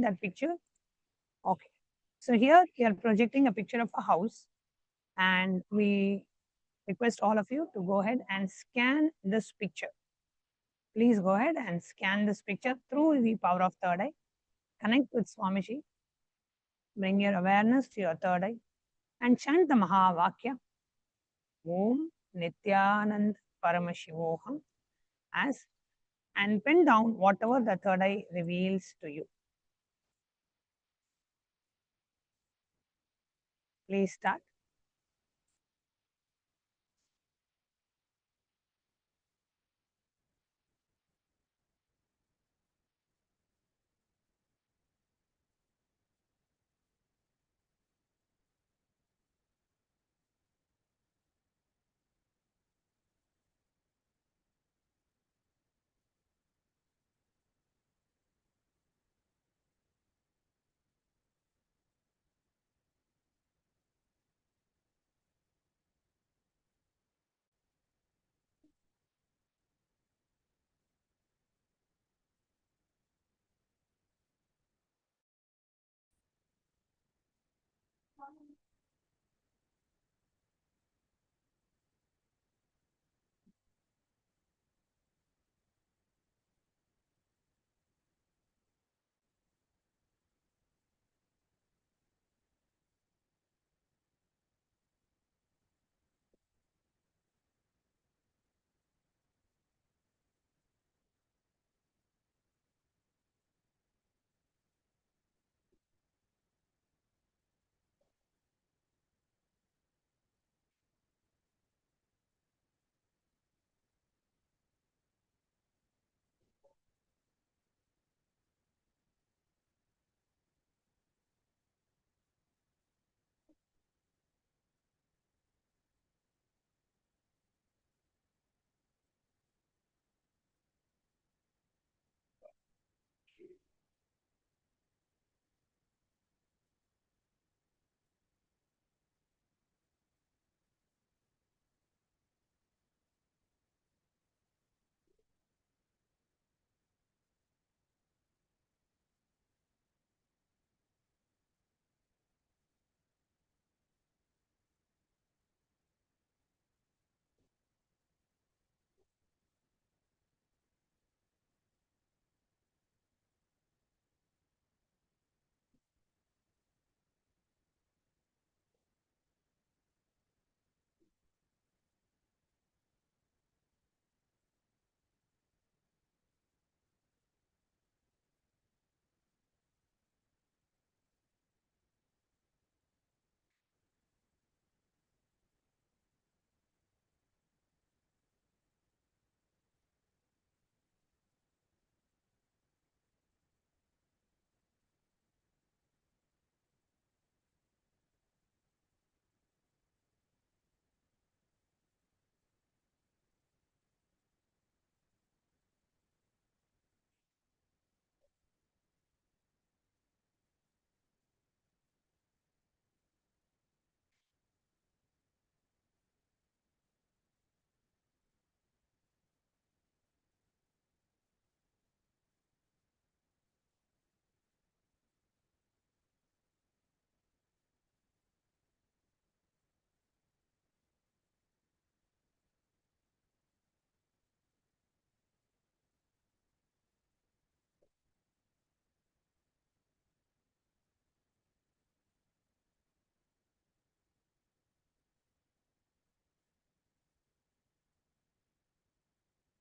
that picture. Okay. So here we are projecting a picture of a house, and we request all of you to go ahead and scan this picture. Please go ahead and scan this picture through the power of third eye. Connect with Swamiji. Bring your awareness to your third eye and chant the Mahavakya. Om Nithyananda Paramashivoham as, and pen down whatever the third eye reveals to you. Please start.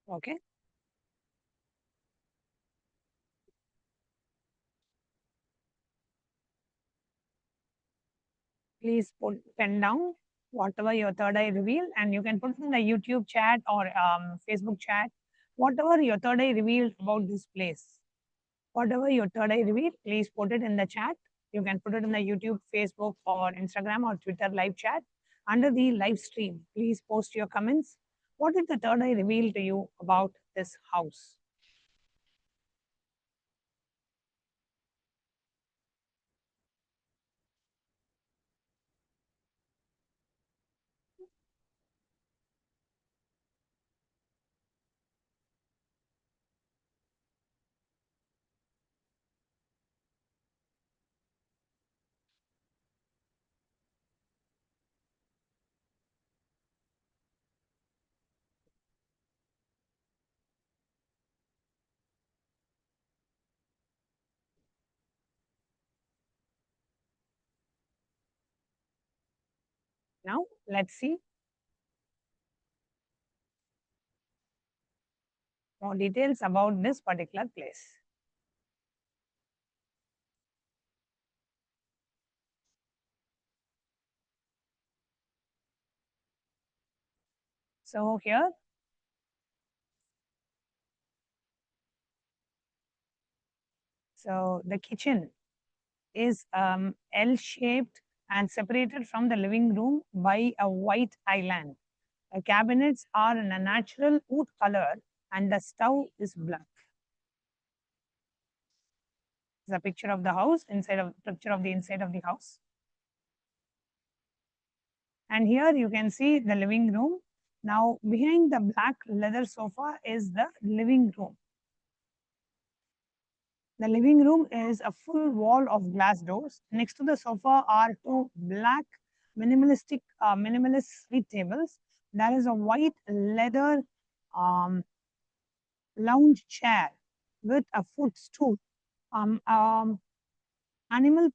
Okay. Please put pen down whatever your third eye revealed, and you can put it in the YouTube chat or Facebook chat, whatever your third eye revealed about this place. Whatever your third eye revealed, please put it in the chat. You can put it in the YouTube, Facebook, or Instagram or Twitter live chat. Under the live stream, please post your comments. What did the third eye reveal to you about this house? Now, let's see more details about this particular place. So here, so the kitchen is L-shaped and separated from the living room by a white island. The cabinets are in a natural wood color and the stove is black. It's a picture of the house, picture of the inside of the house. And here you can see the living room. Now behind the black leather sofa is the living room. The living room is a full wall of glass doors. Next to the sofa are two black minimalist sweet tables. There is a white leather lounge chair with a footstool. Animal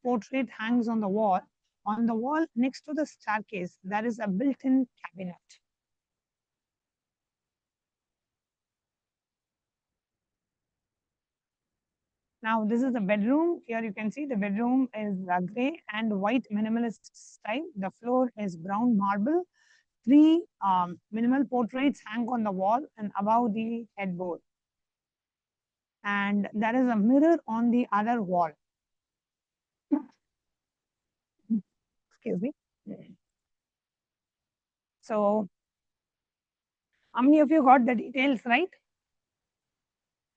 portrait hangs on the wall. On the wall next to the staircase, there is a built-in cabinet. Now, this is the bedroom. Here you can see the bedroom is gray and white minimalist style. The floor is brown marble. Three minimal portraits hang on the wall and above the headboard. And there is a mirror on the other wall. Excuse me. So, how many of you got the details right?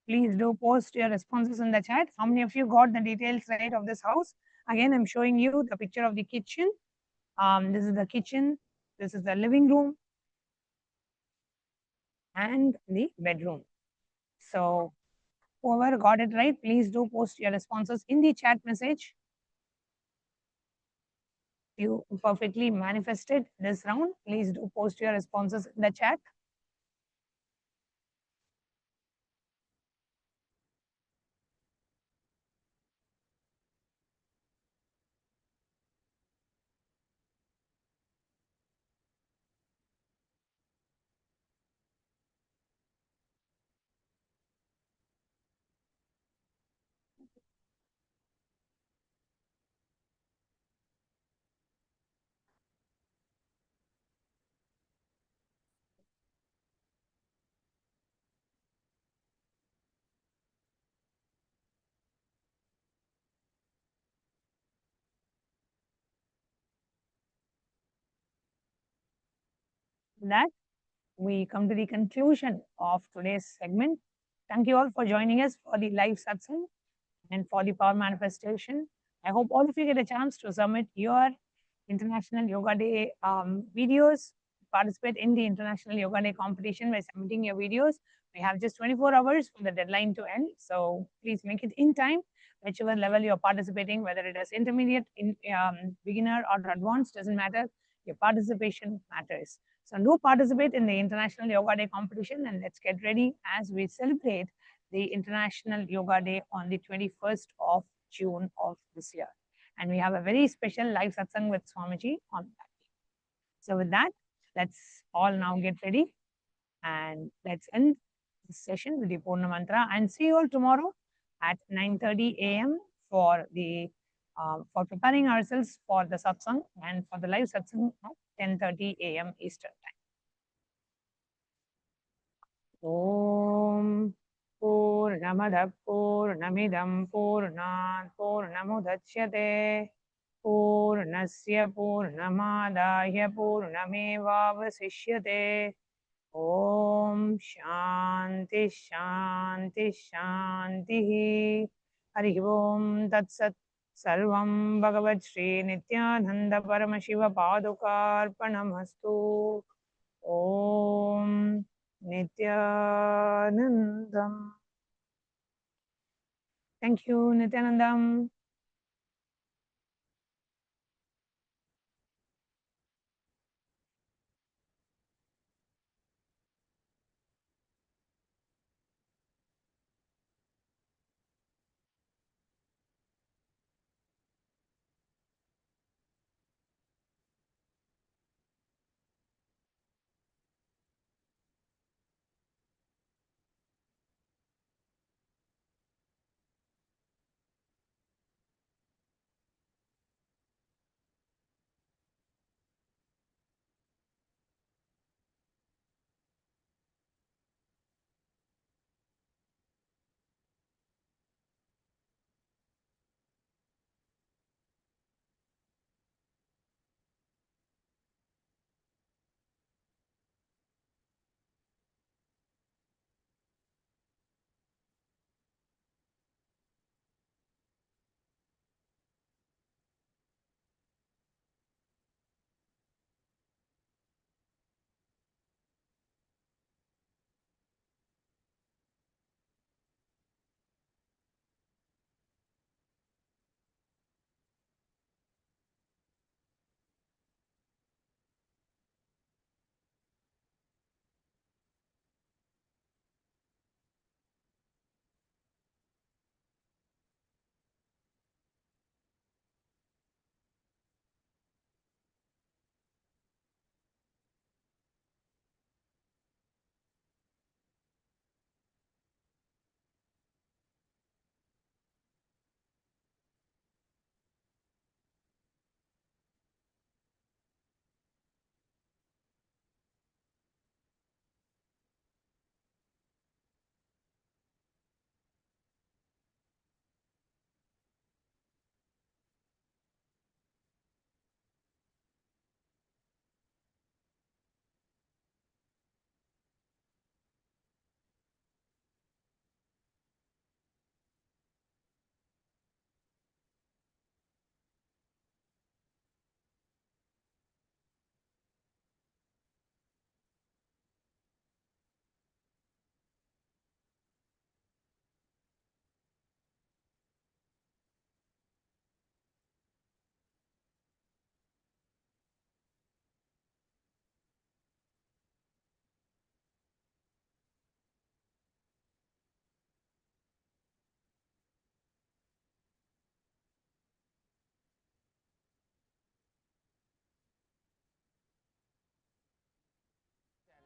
Please do post your responses in the chat. How many of you got the details right of this house? Again, I'm showing you the picture of the kitchen. This is the kitchen. This is the living room and the bedroom. So whoever got it right, please do post your responses in the chat message. You perfectly manifested this round. Please do post your responses in the chat. That we come to the conclusion of today's segment. Thank you all for joining us for the live satsang and for the power manifestation. I hope all of you get a chance to submit your International Yoga Day videos, participate in the International Yoga Day competition by submitting your videos. We have just 24 hours for the deadline to end. So please make it in time, whichever level you're participating, whether it is intermediate, beginner or advanced, doesn't matter. Your participation matters. So do participate in the International Yoga Day competition and let's get ready as we celebrate the International Yoga Day on the 21st of June of this year. And we have a very special live satsang with Swamiji on that day. So with that, let's all now get ready and let's end this session with the Purna Mantra, and see you all tomorrow at 9:30 a.m. for the for preparing ourselves for the satsang and for the live satsang at 10:30 a.m. Eastern Time. Om Purnamada Purnamidam Purnat Purnamudachyate Purnasya Purnamadaya Purnamevavasishyate. Om Shanti Shanti Shanti. Hari Om Tat Sat. Sarvam Bhagavad Shri Nithyananda Paramashiva Padukarpanamastu. Om Nithyanandam. Thank you, Nithyanandam.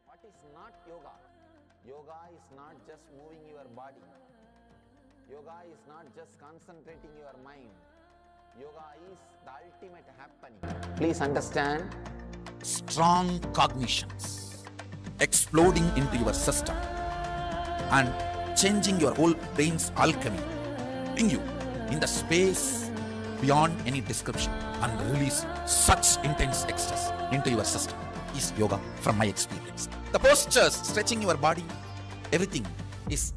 What is not yoga? Yoga is not just moving your body. Yoga is not just concentrating your mind. Yoga is the ultimate happening. Please understand. Strong cognitions exploding into your system and changing your whole brain's alchemy, putting you in the space beyond any description and release such intense ecstasy into your system is yoga from my experience. The postures, stretching your body, everything is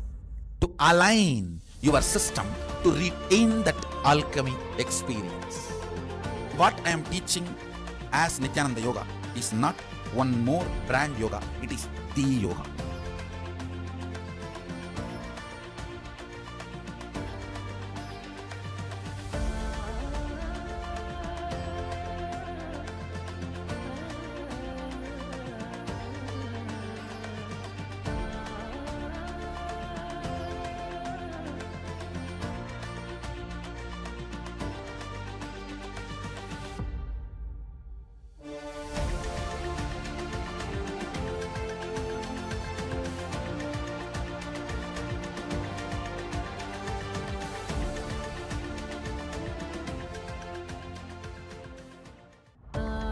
to align your system to retain that alchemy experience. What I am teaching as Nithyananda Yoga is not one more brand yoga, it is the yoga.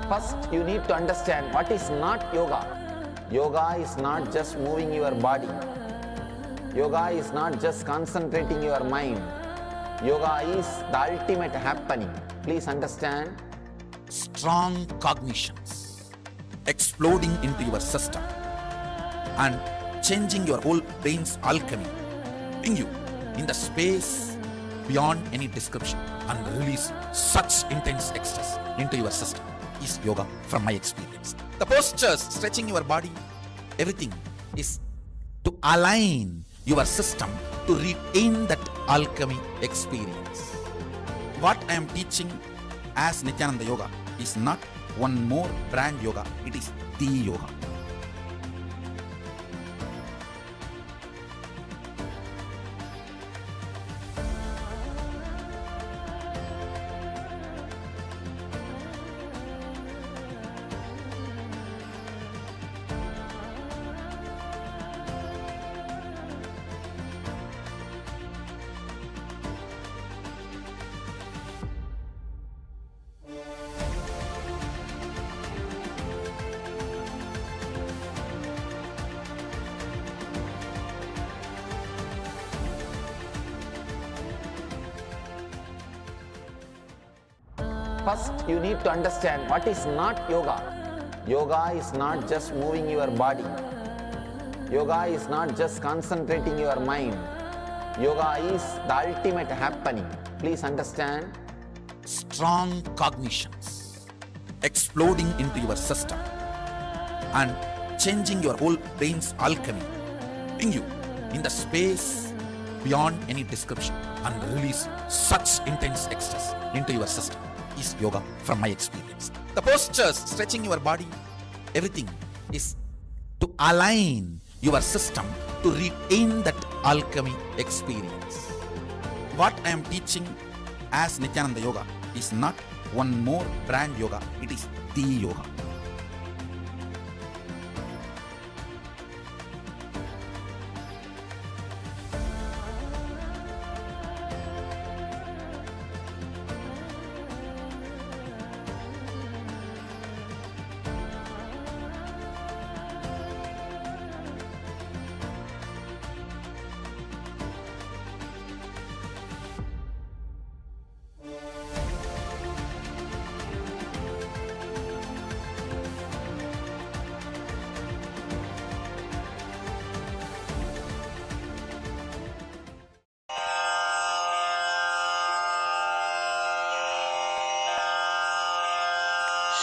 First, you need to understand what is not yoga. Yoga is not just moving your body. Yoga is not just concentrating your mind. Yoga is the ultimate happening. Please understand. Strong cognitions exploding into your system and changing your whole brain's alchemy, putting you in the space beyond any description and release such intense ecstasy into your system is yoga from my experience. The postures, stretching your body, everything is to align your system to retain that alchemy experience. What I am teaching as Nithyananda Yoga is not one more brand yoga, it is the yoga. First, you need to understand what is not yoga. Yoga is not just moving your body. Yoga is not just concentrating your mind. Yoga is the ultimate happening. Please understand. Strong cognitions exploding into your system and changing your whole brain's alchemy, putting you in the space beyond any description and release such intense ecstasy into your system is yoga from my experience. The postures, stretching your body, everything is to align your system to retain that alchemy experience. What I am teaching as Nithyananda Yoga is not one more brand yoga, it is the yoga.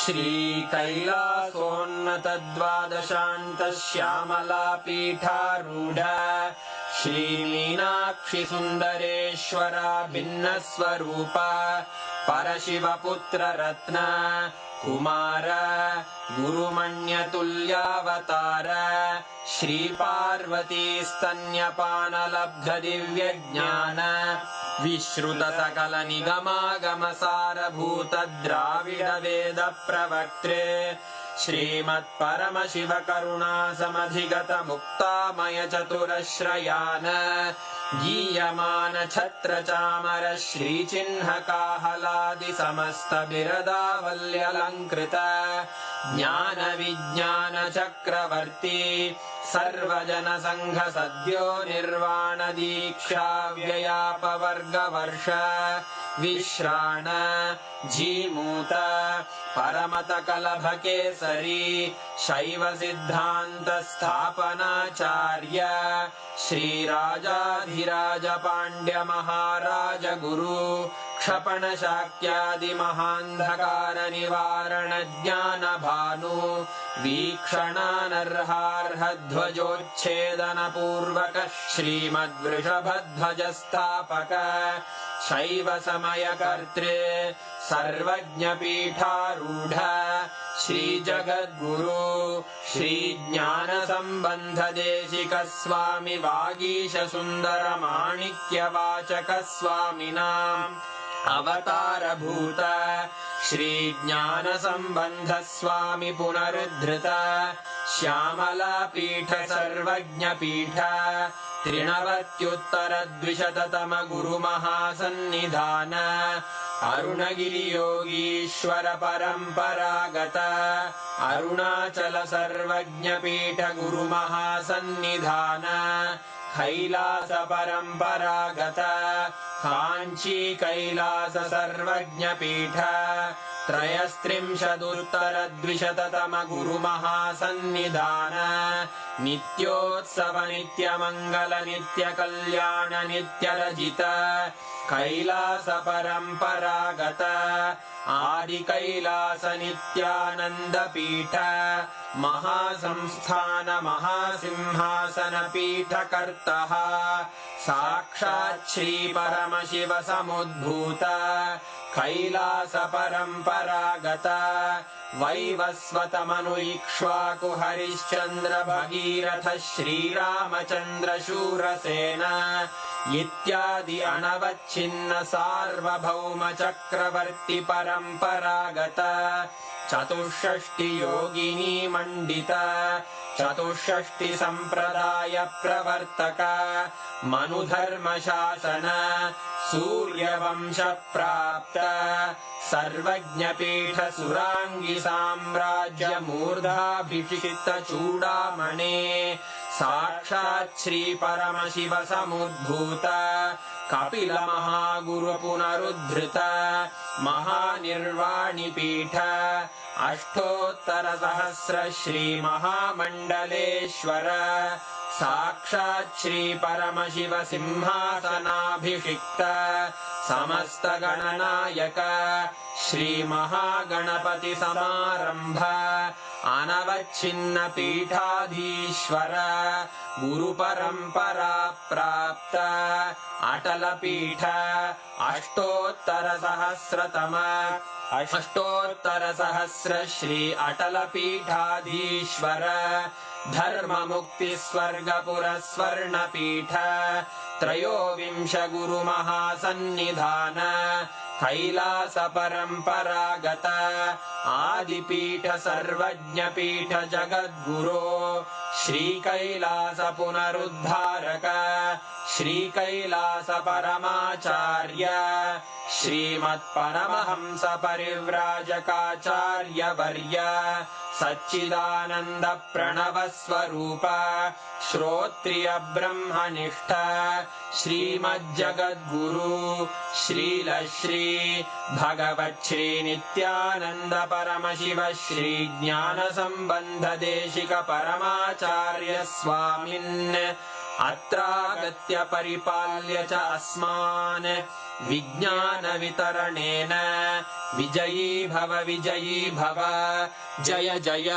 श्रीकैलासोन्नतद्वादशान्तश्यामलापीठारूढ श्रीमीनाक्षिसुन्दरेश्वरा भिन्नस्वरूप परशिवपुत्ररत्न Kumar गुरुमण्यतुल्यावतार श्रीपार्वतीस्तन्यपानलब्धदिव्यज्ञान विश्रुतसकलनिगमागमसारभूतद्राविडवेदप्रवक्त्रे श्रीमत्परमशिवकरुणासमधिगतमुक्तामयचतुरश्रयान् गीयमानछत्रचामर श्रीचिह्नकाहलादिसमस्तबिरदावल्यलङ्कृत ज्ञानविज्ञानचक्रवर्ती सर्वजनसङ्घसद्यो निर्वाणदीक्षाव्ययापवर्गवर्ष विश्राण Jimuta परमतकलभकेसरी शैवसिद्धान्तस्थापनाचार्य श्रीराजाधिराजपाण्ड्यमहाराज गुरु क्षपणशाक्यादिमहान्धकारनिवारणज्ञानभानु वीक्षणानर्हार्हध्वजोच्छेदनपूर्वक श्रीमद्वृषभध्वजस्थापक शैवसमयकर्त्रे सर्वज्ञपीठारूढ श्रीजगद्गुरु श्रीज्ञानसम्बन्धदेशिकस्वामि वागीशसुन्दरमाणिक्यवाचकस्वामिनाम् अवतारभूत श्रीज्ञानसम्बन्धस्वामि पुनरुद्धृत श्यामलापीठ सर्वज्ञपीठ त्रिनवत्युत्तरद्विशततम गुरुमहासन्निधान अरुणगिरियोगीश्वर परम्परागत अरुणाचल सर्वज्ञपीठ गुरुमहासन्निधान कैलास परम्परागत काञ्ची कैलास सर्वज्ञपीठ त्रयस्त्रिंशदुत्तरद्विशततम गुरुमहासन्निधान नित्योत्सव नित्यमङ्गल नित्यकल्याण नित्यरजित कैलास परम्परागत आदिकैलास नित्यानन्दपीठ महासंस्थान महासिंहासन पीठकर्तः साक्षात् श्री परमशिव समुद्भूत कैलास परम्परागत वैवस्वतमनु इक्ष्वाकु हरिश्चन्द्र भगीरथ श्रीरामचन्द्र शूरसेन इत्यादि अनवच्छिन्न सार्वभौम चक्रवर्ति परम्परागत चतुष्षष्टि योगिनी मण्डित चतुष्षष्टि सम्प्रदाय प्रवर्तक मनुधर्म शासन सूर्यवंश प्राप्त सर्वज्ञपीठ सुराङ्गी साम्राज्य मूर्धाभिषिक्त चूडामणे साक्षात् श्री परमशिव समुद्भूत कपिल महागुरु पुनरुद्धृत महानिर्वाणिपीठ अष्टोत्तर सहस्र श्री महामण्डलेश्वर साक्षात् श्री परमशिव सिंहासनाभिषिक्त समस्त गणनायक श्री महागणपति समारंभ अनवच्छिन्न पीठाधीश्वर गुरु परंपरा प्राप्त अटल पीठ अष्टोत्तर सहस्र श्री अटल पीठाधीश्वर धर्म मुक्ति स्वर्गपुर स्वर्ण पीठ त्रयोविंश गुरु महासन्निधान कैलास परम्परागत आदिपीठ सर्वज्ञ पीठ जगद्गुरो श्री कैलास पुनरुद्धारक श्री कैलास परमाचार्य श्रीमत्परमहंस परिव्राजकाचार्य वर्य सच्चिदानंद प्रणव स्वरूप श्रोत्रिय ब्रह्मनिष्ठ श्रीमज्जगद्गुरु श्रील श्री भगवत् श्री नित्यानंद परमशिव श्री ज्ञान संबंध देशिक परमाचार्य स्वामिन् अत्रागत्य परिपाल्य च अस्मान् विज्ञान वितरणेन विजयी भव जय जय